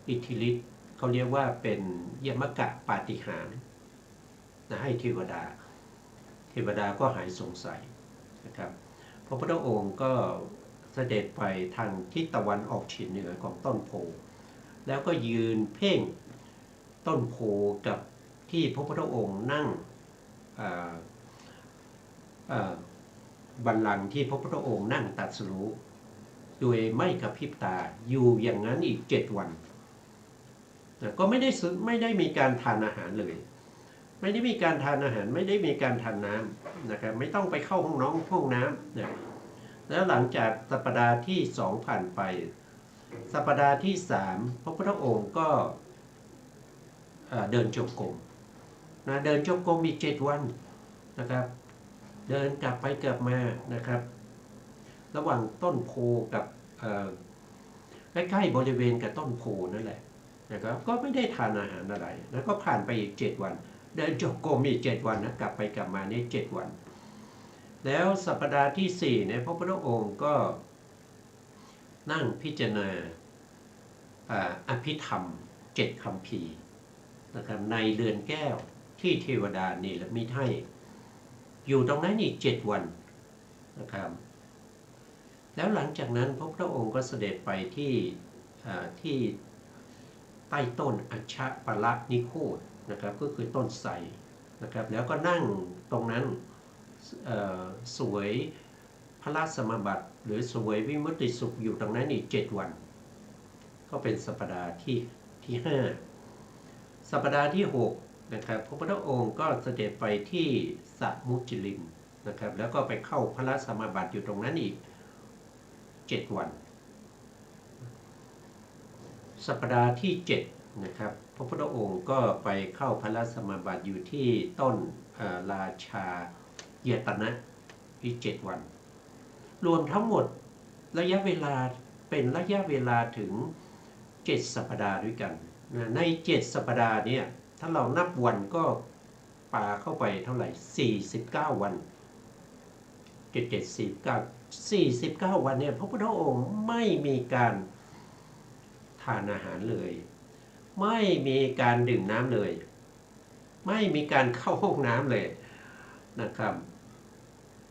อิทธิฤทธิ์เขาเรียกว่าเป็นยมกะปาฏิหาริย์นะให้เทวดาก็หายสงสัยนะครับพระพุทธองค์ก็เสด็จไปทางทิศตะวันออกเฉียงเหนือของต้นโพแล้วก็ยืนเพ่งต้นโพกับที่พระพุทธองค์นั่งบัลลังก์ที่พระพุทธองค์นั่งตรัสรู้โดยไม่กระพริบตาอยู่อย่างนั้นอีก7 วันก็ไม่ได้มีการทานอาหารเลยไม่ได้มีการทานอาหารไม่ได้มีการทานน้ำนะครับไม่ต้องไปเข้าห้องน้ำนะแล้วหลังจากสัปดาห์ที่2ผ่านไปสัปดาห์ที่3พระพุทธองค์ก็เดินจงกรมนะเดินจงกรมอีก7 วันนะครับเดินกลับไปกลับมานะครับระหว่างต้นโพกับใกล้ๆบริเวณกับต้นโพนั่นแหละนะครับก็ไม่ได้ทานอาหารอะไรแล้วก็ผ่านไปอีก7 วันเดินจงกรมอีก7 วันนะกลับไปกลับมานี่7 วันแล้วสัปดาห์ที่4เนี่ยพระพุทธองค์ก็นั่งพิจารณาอภิธรรม7 คัมภีร์นะครับในเรือนแก้วที่เทวดาเนรมิตให้อยู่ตรงนั้นอีก7 วันนะครับแล้วหลังจากนั้นพระพุทธองค์ก็เสด็จไปที่ใต้ต้นอัชชะปละนิโคธนะครับก็คือต้นไทรนะครับแล้วก็นั่งตรงนั้นสวยพระราชสมบัติหรือสวยวิมุตติสุขอยู่ตรงนั้นอีก7 วันก็เป็นสัปดาห์ที่5สัปดาห์ที่6นะครับพระพุทธองค์ก็เสด็จไปที่สมุจลินนะครับแล้วก็ไปเข้าพระราชสมบัติอยู่ตรงนั้นอีก7 วันสัปดาห์ที่7นะครับพระพุทธองค์ก็ไปเข้าพระราชสมบัติอยู่ที่ต้นราชาเยตนะอีก7 วันรวมทั้งหมดระยะเวลาเป็นระยะเวลาถึง7 สัปดาห์ด้วยกันใน7 สัปดาห์เนี่ยถ้าเรานับวันก็ปาเข้าไปเท่าไหร่49 วัน49วันเนี่ยพระพุทธองค์ไม่มีการทานอาหารเลยไม่มีการดื่มน้ำเลยไม่มีการเข้าห้องน้ำเลยนะครับ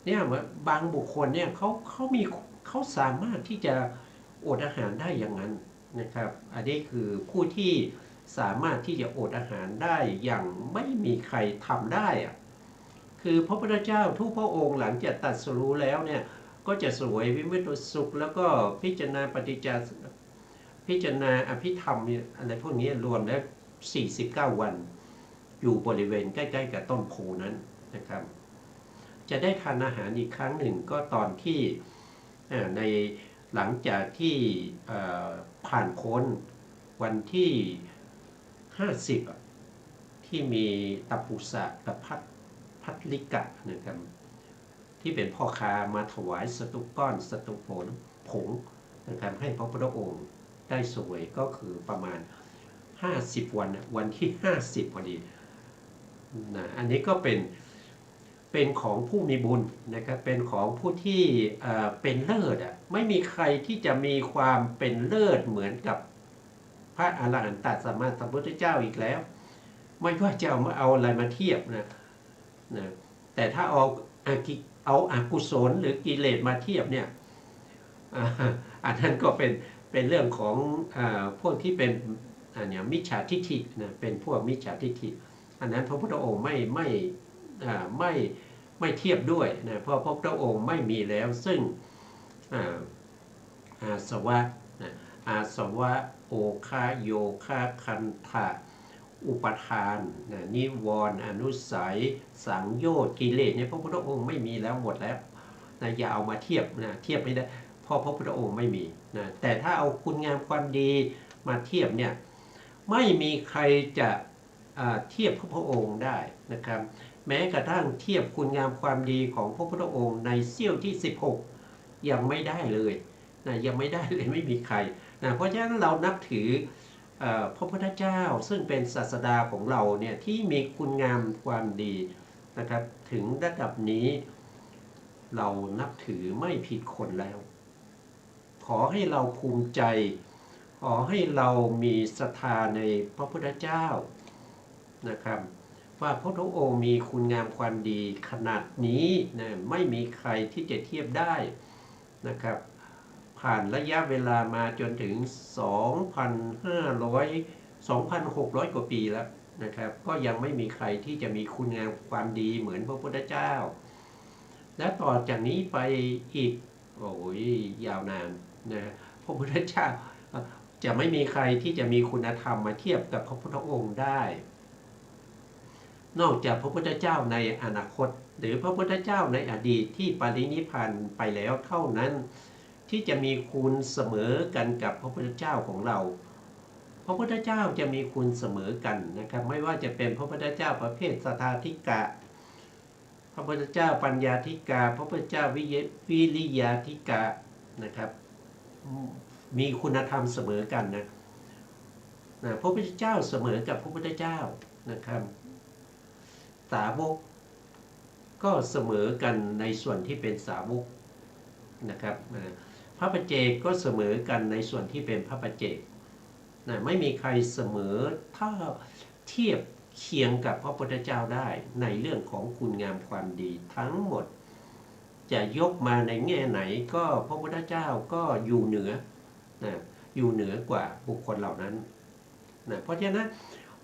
เนี่ยบางบุคคลเนี่ยเขาสามารถที่จะอดอาหารได้อย่างนั้นนะครับอันนี้คือผู้ที่สามารถที่จะอดอาหารได้อย่างไม่มีใครทำได้อะคือพระพุทธเจ้าทุกพระองค์หลังจากตรัสรู้แล้วเนี่ย ก็จะสวยวิมุตติสุขแล้วก็พิจารณาปฏิจจสพิจารณาอภิธรรมอะไรพวกนี้รวมแล้ว49 วันอยู่บริเวณใกล้ๆกับต้นโพนั้นนะครับจะได้ทานอาหารอีกครั้งหนึ่งก็ตอนที่ในหลังจากที่ผ่านพ้นวันที่50ที่มีตัปปุสะกับพัทลิกะนะครับที่เป็นพ่อค้ามาถวายสตุก้อนสตุผงนะครับให้พระพุทธองค์ได้สวยก็คือประมาณ50 วันวันที่50พอดีนะอันนี้ก็เป็นของผู้มีบุญนะครับเป็นของผู้ที่เป็นเลิศไม่มีใครที่จะมีความเป็นเลิศเหมือนกับพระอรหันตสัมมาสัมพุทธเจ้าอีกแล้วไม่ว่าจะเอาอะไรมาเทียบนะแต่ถ้าเอาอกุศลหรือกิเลสมาเทียบเนี่ยอันนั้นก็เป็นเรื่องของพวกที่เป็นมิจฉาทิฏฐินะเป็นพวกมิจฉาทิฏฐิอันนั้นพระพุทธองค์ไม่เทียบด้วยนะเพราะพระพุทธองค์ไม่มีแล้วซึ่งอาสวะอาสวะโอคาโยคาคันธะอุปทานนิวรณ์อนุสัยสังโยชน์กิเลสเนี่ยพระพุทธองค์ไม่มีแล้วหมดแล้วนะอย่าเอามาเทียบนะเทียบไม่ได้เพราะพระพุทธองค์ไม่มีนะแต่ถ้าเอาคุณงามความดีมาเทียบเนี่ยไม่มีใครจะเทียบพระพุทธองค์ได้นะครับแม้กระทั่งเทียบคุณงามความดีของพระพุทธองค์ในเสี้ยวที่16ยังไม่ได้เลยนะยังไม่ได้เลยไม่มีใครนะเพราะฉะนั้นเรานับถือพระพุทธเจ้าซึ่งเป็นศาสดาของเราเนี่ยที่มีคุณงามความดีนะครับถึงระดับนี้เรานับถือไม่ผิดคนแล้วขอให้เราภูมิใจขอให้เรามีศรัทธาในพระพุทธเจ้านะครับว่าพระพุทธองค์มีคุณงามความดีขนาดนี้นะไม่มีใครที่จะเทียบได้นะครับผ่านระยะเวลามาจนถึง 2,600 กว่าปีแล้วนะครับก็ยังไม่มีใครที่จะมีคุณงามความดีเหมือนพระพุทธเจ้าและต่อจากนี้ไปอีกโอ้ยยาวนานนะพระพุทธเจ้าจะไม่มีใครที่จะมีคุณธรรมมาเทียบกับพระพุทธองค์ได้นอกจากพระพุทธเจ้าในอนาคตหรือพระพุทธเจ้าในอดีตที่ปรินิพพานไปแล้วเท่านั้นที่จะมีคุณเสมอกันกับพระพุทธเจ้าของเราพระพุทธเจ้าจะมีคุณเสมอกันนะครับไม่ว่าจะเป็นพระพุทธเจ้าประเภทสัทธาธิกะพระพุทธเจ้าปัญญาธิกาพระพุทธเจ้าวิริยาธิกะนะครับมีคุณธรรมเสมอกันนะพระพุทธเจ้าเสมอกับพระพุทธเจ้านะครับสาวกก็เสมอกันในส่วนที่เป็นสาวกนะครับพระปัจเจกก็เสมอกันในส่วนที่เป็นพระปัจเจกนะไม่มีใครเสมอถ้าเทียบเคียงกับพระพุทธเจ้าได้ในเรื่องของคุณงามความดีทั้งหมดจะยกมาในแง่ไหนก็พระพุทธเจ้าก็อยู่เหนือนะอยู่เหนือกว่าบุคคลเหล่านั้นนะเพราะฉะนั้น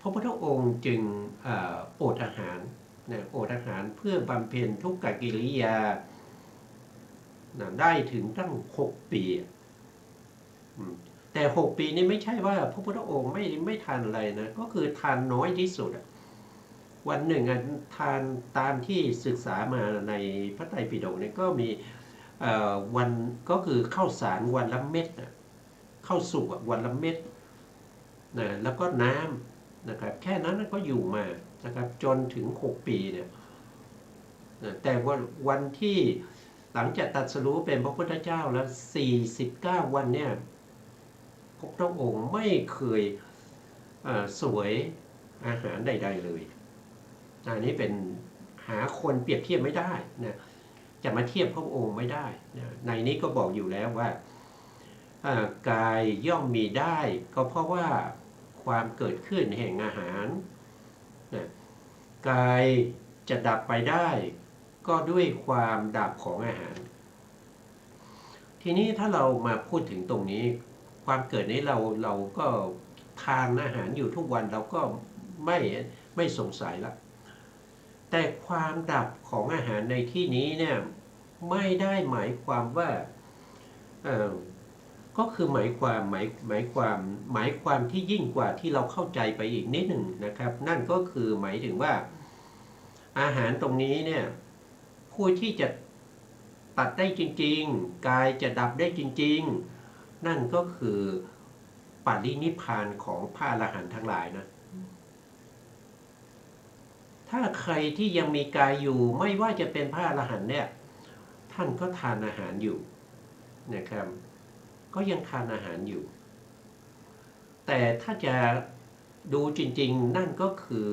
พระพุทธองค์จึงอดอาหารนะอดอาหารเพื่อบำเพ็ญทุกขกิริยาได้ถึงตั้ง6 ปีแต่6 ปีนี้ไม่ใช่ว่าพระพุทธองค์ไม่ทานอะไรนะก็คือทานน้อยที่สุดวันหนึ่งทานตามที่ศึกษามาในพระไตรปิฎกเนี่ยก็มีวันก็คือข้าวสารวันละเม็ดข้าวสุกวันละเม็ดนะแล้วก็น้ำนะครับแค่นั้นก็อยู่มานะครับจนถึง6 ปีเนี่ยแต่วันที่หลังจากตรัสรู้เป็นพระพุทธเจ้าแล้ว49 วันเนี่ยพระพุทธองค์ไม่เคยสวยอาหารใดๆเลยอันนี้เป็นหาคนเปรียบเทียบไม่ได้นะจะมาเทียบพระองค์ไม่ได้นะในนี้ก็บอกอยู่แล้วว่ากายย่อมมีได้ก็เพราะว่าความเกิดขึ้นแห่งอาหารนะกายจะดับไปได้ก็ด้วยความดับของอาหารทีนี้ถ้าเรามาพูดถึงตรงนี้ความเกิดนี้เราก็ทานอาหารอยู่ทุกวันเราก็ไม่สงสัยละแต่ความดับของอาหารในที่นี้เนี่ย ไม่ได้หมายความว่าก็คือหมายความที่ยิ่งกว่าที่เราเข้าใจไปอีกนิดหนึ่งนะครับ นั่นก็คือหมายถึงว่าอาหารตรงนี้เนี่ยผู้ที่จะตัดได้จริงๆกายจะดับได้จริงๆนั่นก็คือปรินิพพานของพระอรหันต์ทั้งหลายนะถ้าใครที่ยังมีกายอยู่ไม่ว่าจะเป็นพระอรหันต์เนี่ยท่านก็ทานอาหารอยู่นะครับก็ยังทานอาหารอยู่ แต่ถ้าจะดูจริงๆนั่นก็คือ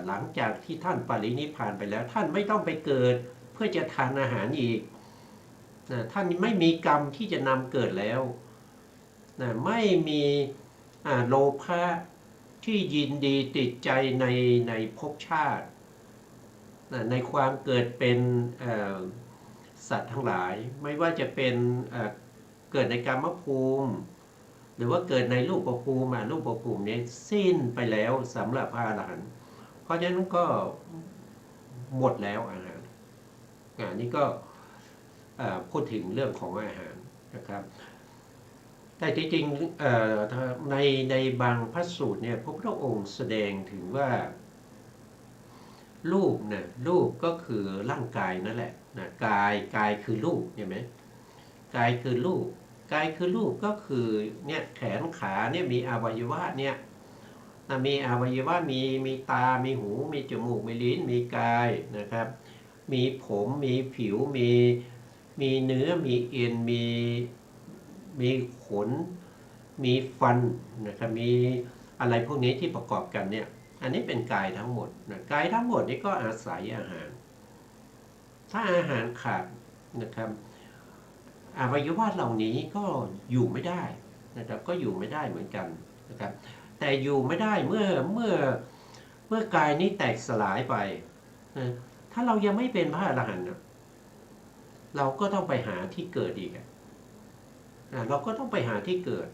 หลังจากที่ท่านปรินิพพานไปแล้วท่านไม่ต้องไปเกิดเพื่อจะทานอาหารอีกท่านไม่มีกรรมที่จะนำเกิดแล้วไม่มีโลภะที่ยินดีติดใจในภพชาติในความเกิดเป็นสัตว์ทั้งหลายไม่ว่าจะเป็นเกิดในกามภูมิหรือว่าเกิดในรูปภูมิรูปภูมินี้สิ้นไปแล้วสำหรับพระอรหันต์เพราะฉะนั้นก็หมดแล้วอาหารนี่ก็พูดถึงเรื่องของอาหารนะครับแต่จริงๆในบางพระสูตรเนี่ยพระพุทธองค์แสดงถึงว่ารูปเนี่ยรูปก็คือร่างกายนั่นแหละนะกายคือรูปเห็นไหมกายคือรูปกายคือรูปก็คือเนี่ยแขนขาเนี่ยมีอวัยวะเนี่ยมีอวัยวะมีตา มีหู มีจมูก มีลิ้น มีกายนะครับมีผมมีผิวมีเนื้อมีเอ็นมีขนมีฟันนะครับมีอะไรพวกนี้ที่ประกอบกันเนี่ยอันนี้เป็นกายทั้งหมดนะกายทั้งหมดนี้ก็อาศัยอาหารถ้าอาหารขาดนะครับอวัยวะเหล่านี้ก็อยู่ไม่ได้นะครับก็อยู่ไม่ได้เหมือนกันนะครับแต่อยู่ไม่ได้เมื่อกายนี้แตกสลายไปนะถ้าเรายังไม่เป็นพระอรหันต์เราก็ต้องไปหาที่เกิดอีกเราก็ต้องไปหาที่เกิด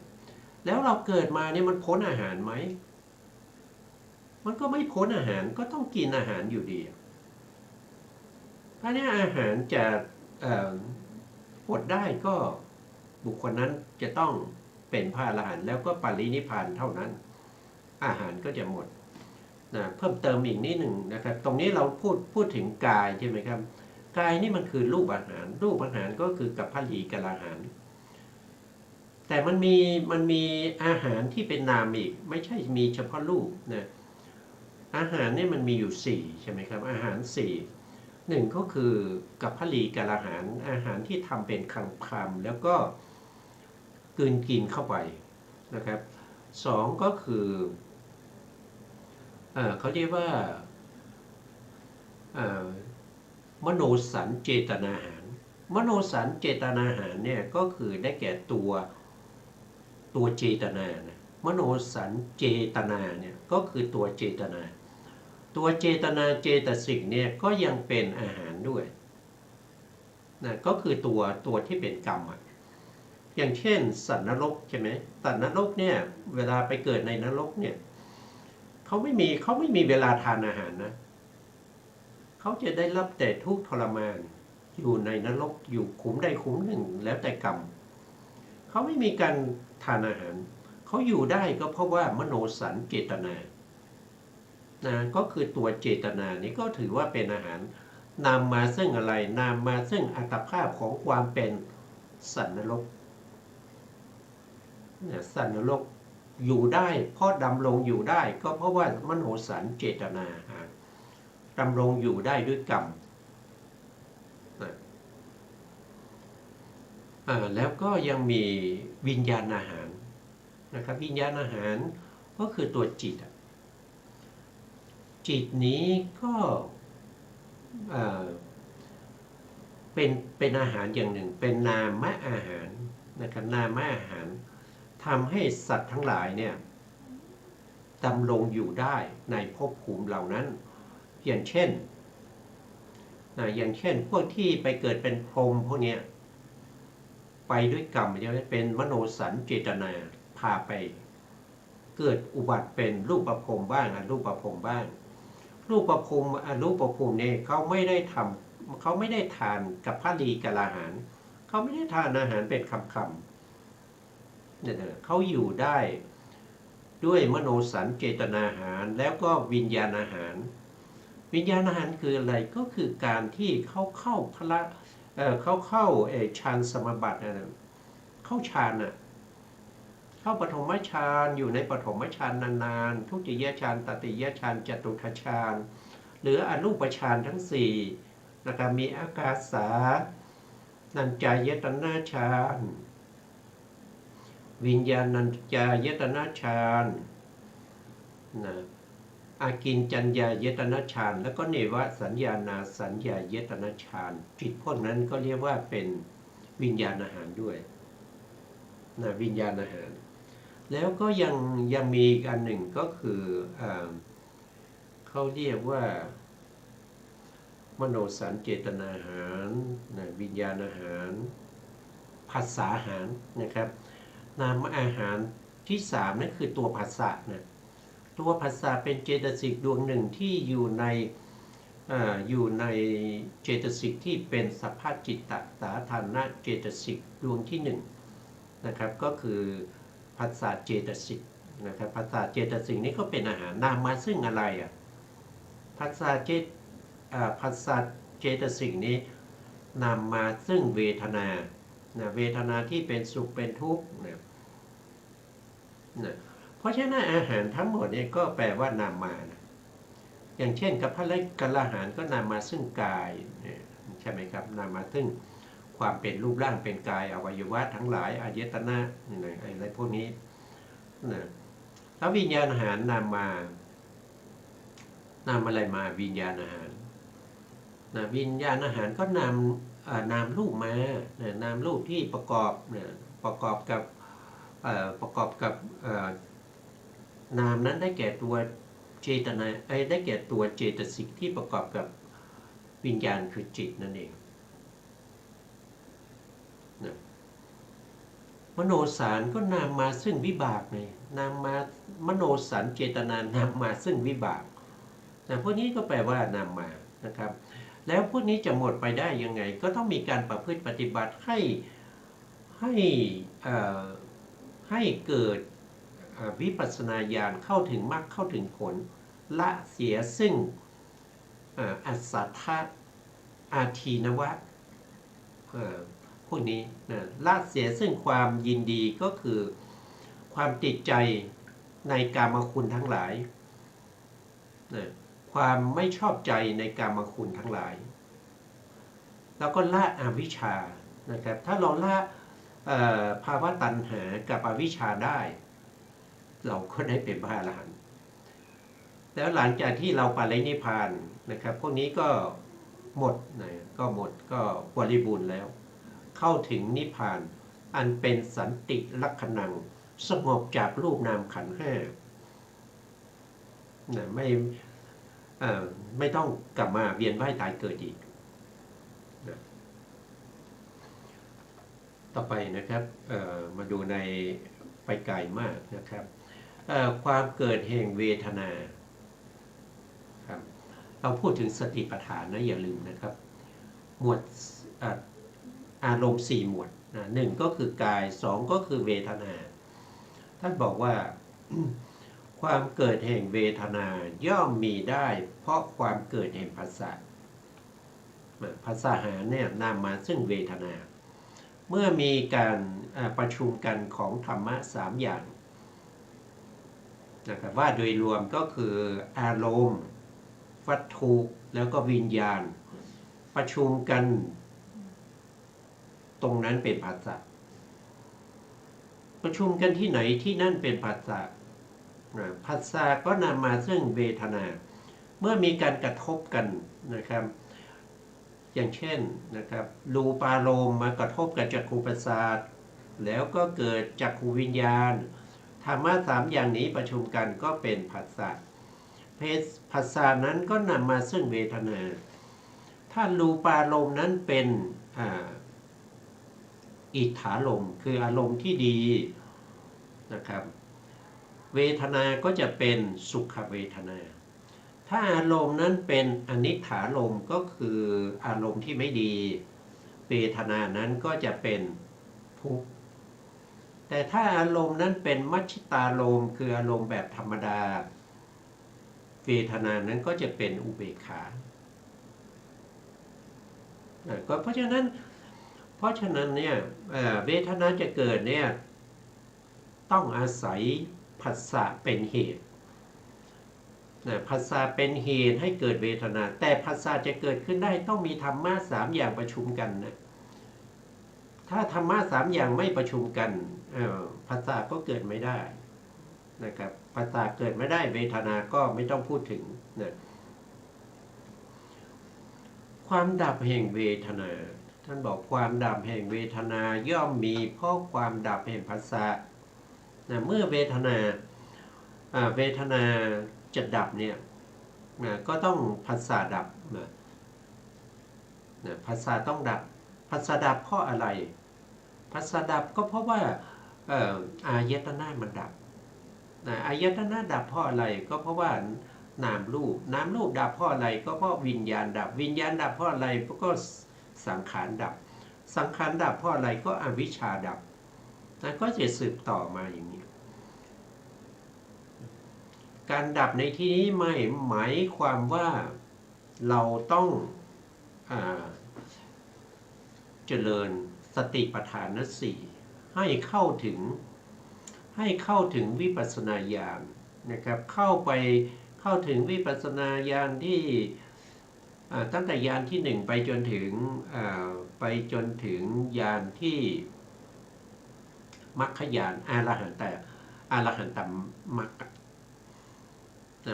แล้วเราเกิดมาเนี่ยมันพ้นอาหารไหมมันก็ไม่พ้นอาหารก็ต้องกินอาหารอยู่ดีเพราะนี้อาหารจะหมดได้ก็บุคคลนั้นจะต้องเป็นพระอรหันต์แล้วก็ปรินิพพานเท่านั้นอาหารก็จะหมดนะเพิ่มเติมอีกนิดหนึ่งนะครับตรงนี้เราพูดถึงกายใช่ไหมครับกายนี่มันคือรูปอาหารก็คือกับพลีกอาหารแต่มันมีอาหารที่เป็นนามอีกไม่ใช่มีเฉพาะรูปนะอาหารนี่มันมีอยู่4ใช่ไหมครับอาหาร4 1ก็คือกับพลีกอาหารที่ทำเป็นคำแล้วก็กลืนกินเข้าไปนะครับ2ก็คือเขาเรียกว่ามโนสัญเจตนาหารมโนสัญเจตนาหารเนี่ยก็คือได้แก่ตัวเจตนานะมโนสัญเจตนาเนี่ยก็คือตัวเจตนาเจตนาเจตสิกเนี่ยก็ยังเป็นอาหารด้วยนะก็คือตัวที่เป็นกรรมอย่างเช่นสัตว์นรกใช่ไหมสัตว์นรกเนี่ยเวลาไปเกิดในนรกเนี่ยเขาไม่มีเวลาทานอาหารนะเขาจะได้รับแต่ทุกข์ทรมานอยู่ในนรกอยู่ขุมใดขุมหนึ่งแล้วแต่กรรมเขาไม่มีการทานอาหารเขาอยู่ได้ก็เพราะว่ามโนสัญเจตนานะก็คือตัวเจตนานี้ก็ถือว่าเป็นอาหารนำมาซึ่งอะไรนำมาซึ่งอัตภาพของความเป็นสัตว์นรกสัตว์นรกอยู่ได้เพราะดำรงอยู่ได้ก็เพราะว่ามโนสัญเจตนาดำรงอยู่ได้ด้วยกรรมแล้วก็ยังมีวิญญาณอาหารนะครับวิญญาณอาหารก็คือตัวจิตนี้ก็เป็นอาหารอย่างหนึ่งเป็นนามอาหารนะครับนามอาหารทำให้สัตว์ทั้งหลายเนี่ยดำรงอยู่ได้ในภพภูมิเหล่านั้นอย่างเช่นพวกที่ไปเกิดเป็นพรหมพวกนี้ไปด้วยกรรมจะเป็นมโนสัญเจตนาพาไปเกิดอุบัติเป็นรูปภพบ้างอรูปภพบ้างรูปภพเนี่ยเขาไม่ได้ท เขาไม่ได้ทานกับพลีกะลาหารเขาไม่ได้ทานอาหารเป็นคำเนี่ยนะเขาอยู่ได้ด้วยมโนสัญเจตนาอาหารแล้วก็วิญญาณอาหารวิญญาณอาหารคืออะไรก็คือการที่เขาเข้าพละเขาเข้าฌานสมาบัตินะเข้าฌานน่ะเข้าปฐมฌานอยู่ในปฐมฌานนานๆทุติยฌานตติยฌานจตุตฌานหรืออรูปฌานทั้ง4นะครับมีอากาสานัญจายตนะฌานวิญญาณัญจายตนะฌานนะอากินจัญญายตนะฌานแล้วก็เนวสัญญานาสัญญายตนะฌานจิตพวกนั้นก็เรียกว่าเป็นวิญญาณอาหารด้วยนะวิญญาณอาหารแล้วก็ยังมีอีกอันหนึ่งก็คือเขาเรียกว่ามโนสัญเจตนาอาหารนะวิญญาณอาหารภาษาอาหารนะครับนามอาหารที่3นั่นคือตัวภาษานะตัวภาษาเป็นเจตสิกดวงหนึ่งที่อยู่ในเจตสิกที่เป็นสัพพจิตตสาธารณเจตสิกดวงที่1นะครับก็คือภาษาเจตสิกนะครับภาษาเจตสิกนี้ก็เป็นอาหารนามมาซึ่งอะไรอ่ะภาษาเจตสิกนี้นำมาซึ่งเวทนาเวทนาที่เป็นสุขเป็นทุกข์เพราะฉะนั้นอาหารทั้งหมดนี้ก็แปลว่านำมานะอย่างเช่นกับพละกะลาหารก็นำมาซึ่งกายใช่ไหมครับนำมาซึ่งความเป็นรูปร่างเป็นกายอวัยวะทั้งหลายอายตนะอะไรพวกนี้แล้ววิญญาณอาหารนำอะไรมาวิญญาณอาหารวิญญาณอาหารก็นำรูปมานามรูปที่ประกอบกับนามนั้นได้แก่ตัวเจตนาได้แก่ตัวเจตสิกที่ประกอบกับวิญญาณคือจิตนั่นเองมโนสารก็นำมาซึ่งวิบากเลยนำมามโนสัญเจตนานำมาซึ่งวิบากพวกนี้ก็แปลว่านำมานะครับแล้วพวกนี้จะหมดไปได้ยังไงก็ต้องมีการประพฤติปฏิบัติให้เกิดวิปัสสนาญาณเข้าถึงมรรคเข้าถึงผลละเสียซึ่งอัสสัทธะอาทีนวะพวกนี้ละเสียซึ่งความยินดีก็คือความติดใจในกามคุณทั้งหลายความไม่ชอบใจในกามคุณทั้งหลายแล้วก็ละอวิชชานะครับถ้าเราละภาวะตัณหากับอวิชชาได้เราก็ได้เป็นพระอรหันต์แล้วหลังจากที่เราปรินิพพานนะครับพวกนี้ก็หมดก็บริบูรณ์แล้วเข้าถึงนิพพานอันเป็นสันติลักขณังสงบจากรูปนามขันธ์5ไม่ต้องกลับมาเวียนว่ายตายเกิดอีกต่อไปนะครับมาดูในไปไกลมากนะครับความเกิดแห่งเวทนาครับเราพูดถึงสติปัฏฐานนะอย่าลืมนะครับหมวดอารมณ์4หมวด1ก็คือกาย2ก็คือเวทนาท่านบอกว่า ความเกิดแห่งเวทนาย่อมมีได้เพราะความเกิดแห่งภาษาหาเนี่ยนำมาซึ่งเวทนาเมื่อมีการประชุมกันของธรรมะ3อย่างนะครับว่าโดยรวมก็คืออารมณ์วัตถุแล้วก็วิญญาณประชุมกันตรงนั้นเป็นภาษาประชุมกันที่ไหนที่นั่นเป็นภาษาภาษาก็นำมาซึ่งเวทนาเมื่อมีการกระทบกันนะครับอย่างเช่นนะครับรูปารมณ์มากระทบกับจักขุประสาทแล้วก็เกิดจักขุวิญญาณธรรมะ3อย่างนี้ประชุมกันก็เป็นภาษาภาษานั้นก็นำมาซึ่งเวทนาถ้ารูปารมณ์นั้นเป็นอิทธารมณ์คืออารมณ์ที่ดีนะครับเวทนาก็จะเป็นสุขเวทนา ถ้าอารมณ์นั้นเป็นอนิถารมณ์ก็คืออารมณ์ที่ไม่ดีเวทนานั้นก็จะเป็นทุกข์แต่ถ้าอารมณ์นั้นเป็นมัชฌิตารมณ์คืออารมณ์แบบธรรมดาเวทนานั้นก็จะเป็นอุเบกขาก็เพราะฉะนั้นเนี่ยเวทนาจะเกิดเนี่ยต้องอาศัยผัสสะเป็นเหตุผัสสะเป็นเหตุให้เกิดเวทนาแต่ผัสสะจะเกิดขึ้นได้ต้องมีธรรมะสามอย่างประชุมกันนะถ้าธรรมะสามอย่างไม่ประชุมกันผัสสะก็เกิดไม่ได้นะครับผัสสะเกิดไม่ได้เวทนาก็ไม่ต้องพูดถึงนะความดับแห่งเวทนาท่านบอกความดับแห่งเวทนาย่อมมีเพราะความดับแห่งผัสสะนะเมื่อเวทนาจะดับเนี่ยก็ต้องผัสสะดับผัสสะต้องดับผัสสะดับเพราะอะไรผัสสะดับก็เพราะว่าอายตนะมันดับอายตนะดับเพราะอะไรก็เพราะว่านามรูปดับเพราะอะไรก็เพราะวิญญาณดับวิญญาณดับเพราะอะไรก็สังขารดับสังขารดับเพราะอะไรก็อวิชชาดับก็จะสืบต่อมาอย่างนี้การดับในที่นี้ไม่หมายความว่าเราต้องเจริญสติปัฏฐานสี่ให้เข้าถึงวิปัสสนาญาณนะครับเข้าถึงวิปัสสนาญาณที่ตั้งแต่ญาณที่หนึ่งไปจนถึงญาณที่มรรคญาณอรหันตมรรค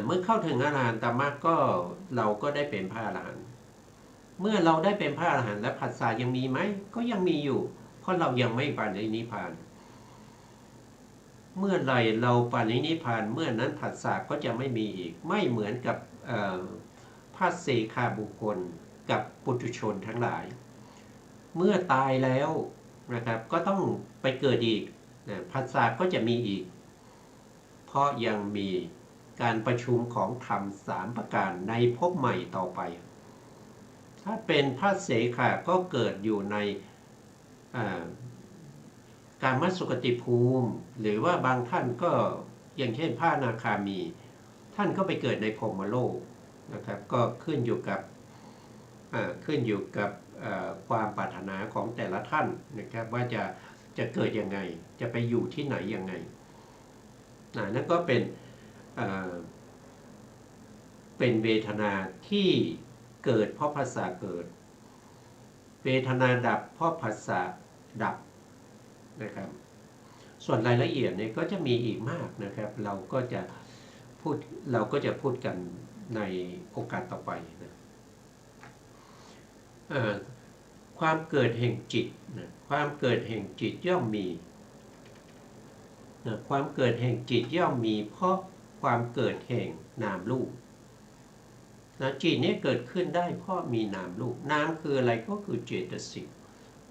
เมื่อเข้าถึงอรหันตมรรคก็เราก็ได้เป็นพระอรหันต์เมื่อเราได้เป็นพระอรหันต์และผัสสะยังมีไหมก็ยังมีอยู่เพราะเรายังไม่ปรินิพพานเมื่อไรเราปรินิพพานเมื่อนั้นผัสสะก็จะไม่มีอีกไม่เหมือนกับพระเสขบุคคลกับปุถุชนทั้งหลายเมื่อตายแล้วนะครับก็ต้องไปเกิดอีกผัสสะก็จะมีอีกเพราะยังมีการประชุมของธรรม3ประการในภพใหม่ต่อไปถ้าเป็นพระเสขะก็เกิดอยู่ในการมสุคติภูมิหรือว่าบางท่านก็อย่างเช่นพระอนาคามีท่านก็ไปเกิดในพรหมโลกนะครับก็ขึ้นอยู่กับความปรารถนาของแต่ละท่านนะครับว่าจะเกิดยังไงจะไปอยู่ที่ไหนยังไงนั่นก็เป็นเวทนาที่เกิดเพราะผัสสะเกิดเวทนาดับเพราะผัสสะดับนะครับส่วนรายละเอียดเนี่ยก็จะมีอีกมากนะครับเราก็จะพูดกันในโอกาสต่อไปนะความเกิดแห่งจิตนะความเกิดแห่งจิตย่อมมีนะความเกิดแห่งจิตย่อมมีเพราะความเกิดแห่งนามรูปนะจิตนี้เกิดขึ้นได้เพราะมีนามรูปนามคืออะไรก็คือเจตสิก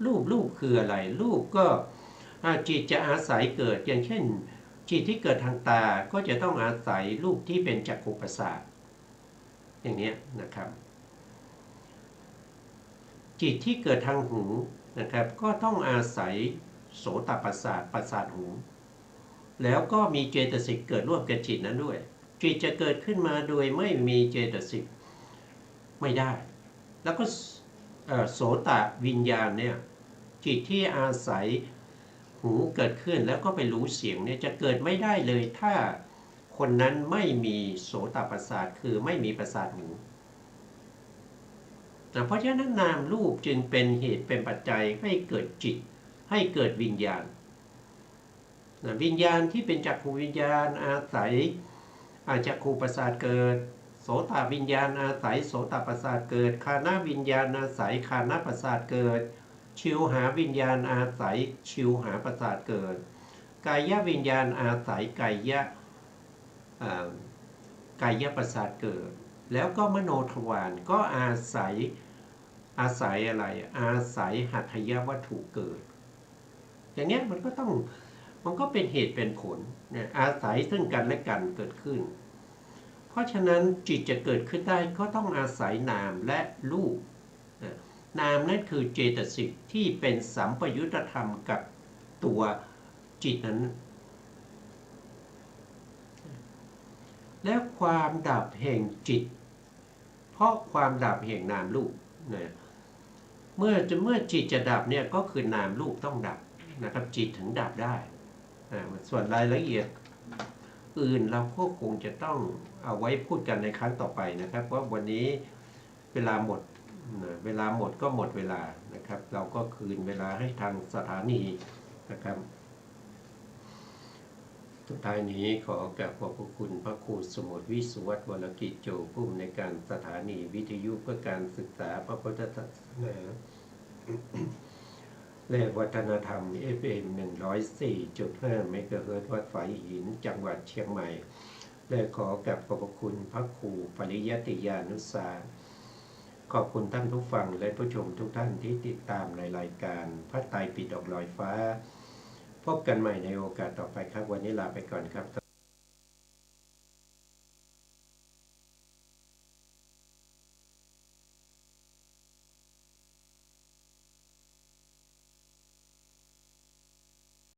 รูปคืออะไรรูปก็จิตจะอาศัยเกิดอย่างเช่นจิตที่เกิดทางตาก็จะต้องอาศัยรูปที่เป็นจักขุประสาทอย่างนี้นะครับจิตที่เกิดทางหูนะครับก็ต้องอาศัยโสตประสาทหูแล้วก็มีเจตสิกเกิดร่วมกับจิตนั้นด้วยจิตจะเกิดขึ้นมาโดยไม่มีเจตสิกไม่ได้แล้วก็โสตวิญญาณเนี่ยจิตที่อาศัยหูเกิดขึ้นแล้วก็ไปรู้เสียงเนี่ยจะเกิดไม่ได้เลยถ้าคนนั้นไม่มีโสตประสาทคือไม่มีประสาทหูเพราะฉะนั้นนามรูปจึงเป็นเหตุเป็นปัจจัยให้เกิดจิตให้เกิดวิญญาณวิญญาณที่เป็นจักขุวิญญาณอาศัยจักขุประสาทเกิดโสตวิญญาณอาศัยโสตประสาทเกิดฆานวิญญาณอาศัยฆานประสาทเกิดชิวหาวิญญาณอาศัยชิวหาประสาทเกิดกายวิญญาณอาศัยกายประสาทเกิดแล้วก็มโนทวารก็อาศัยอะไรอาศัยหัตถยวัตถุเกิดอย่างนี้มันก็เป็นเหตุเป็นผลเนี่ยอาศัยซึ่งกันและกันเกิดขึ้น เพราะฉะนั้นจิตจะเกิดขึ้นได้ก็ต้องอาศัยนามและรูปนามนั่นคือเจตสิกที่เป็นสัมปยุตธรรมกับตัวจิตนั้นและความดับแห่งจิตเพราะความดับแห่งนามรูปนะเมื่อจิตจะดับเนี่ยก็คือนามรูปต้องดับนะครับจิตถึงดับได้ส่วนรายละเอียดอื่นเราก็คงจะต้องเอาไว้พูดกันในครั้งต่อไปนะครับว่าวันนี้เวลาหมดก็หมดเวลานะครับเราก็คืนเวลาให้ทางสถานีนะครับสุดท้ายนี้ขอกราบขอบพระคุณพระครูสมุทรวิสุวัฒน์วรกิจโจผู้อำนวยการสถานีวิทยุเพื่อการศึกษาพระพุทธศาสนาและวัฒนธรรม FM 104.5 เมกะเฮิรตซ์วัดฝายหินจังหวัดเชียงใหม่และขอกราบขอบพระคุณพระครูปริยัติยานุสาสขอบคุณท่านผู้ฟังและผู้ชมทุกท่านที่ติดตามในรายการพระไตรปิฎกลอยฟ้าพบกันใหม่ในโอกาสต่อไปครับวันนี้ลาไปก่อนครับ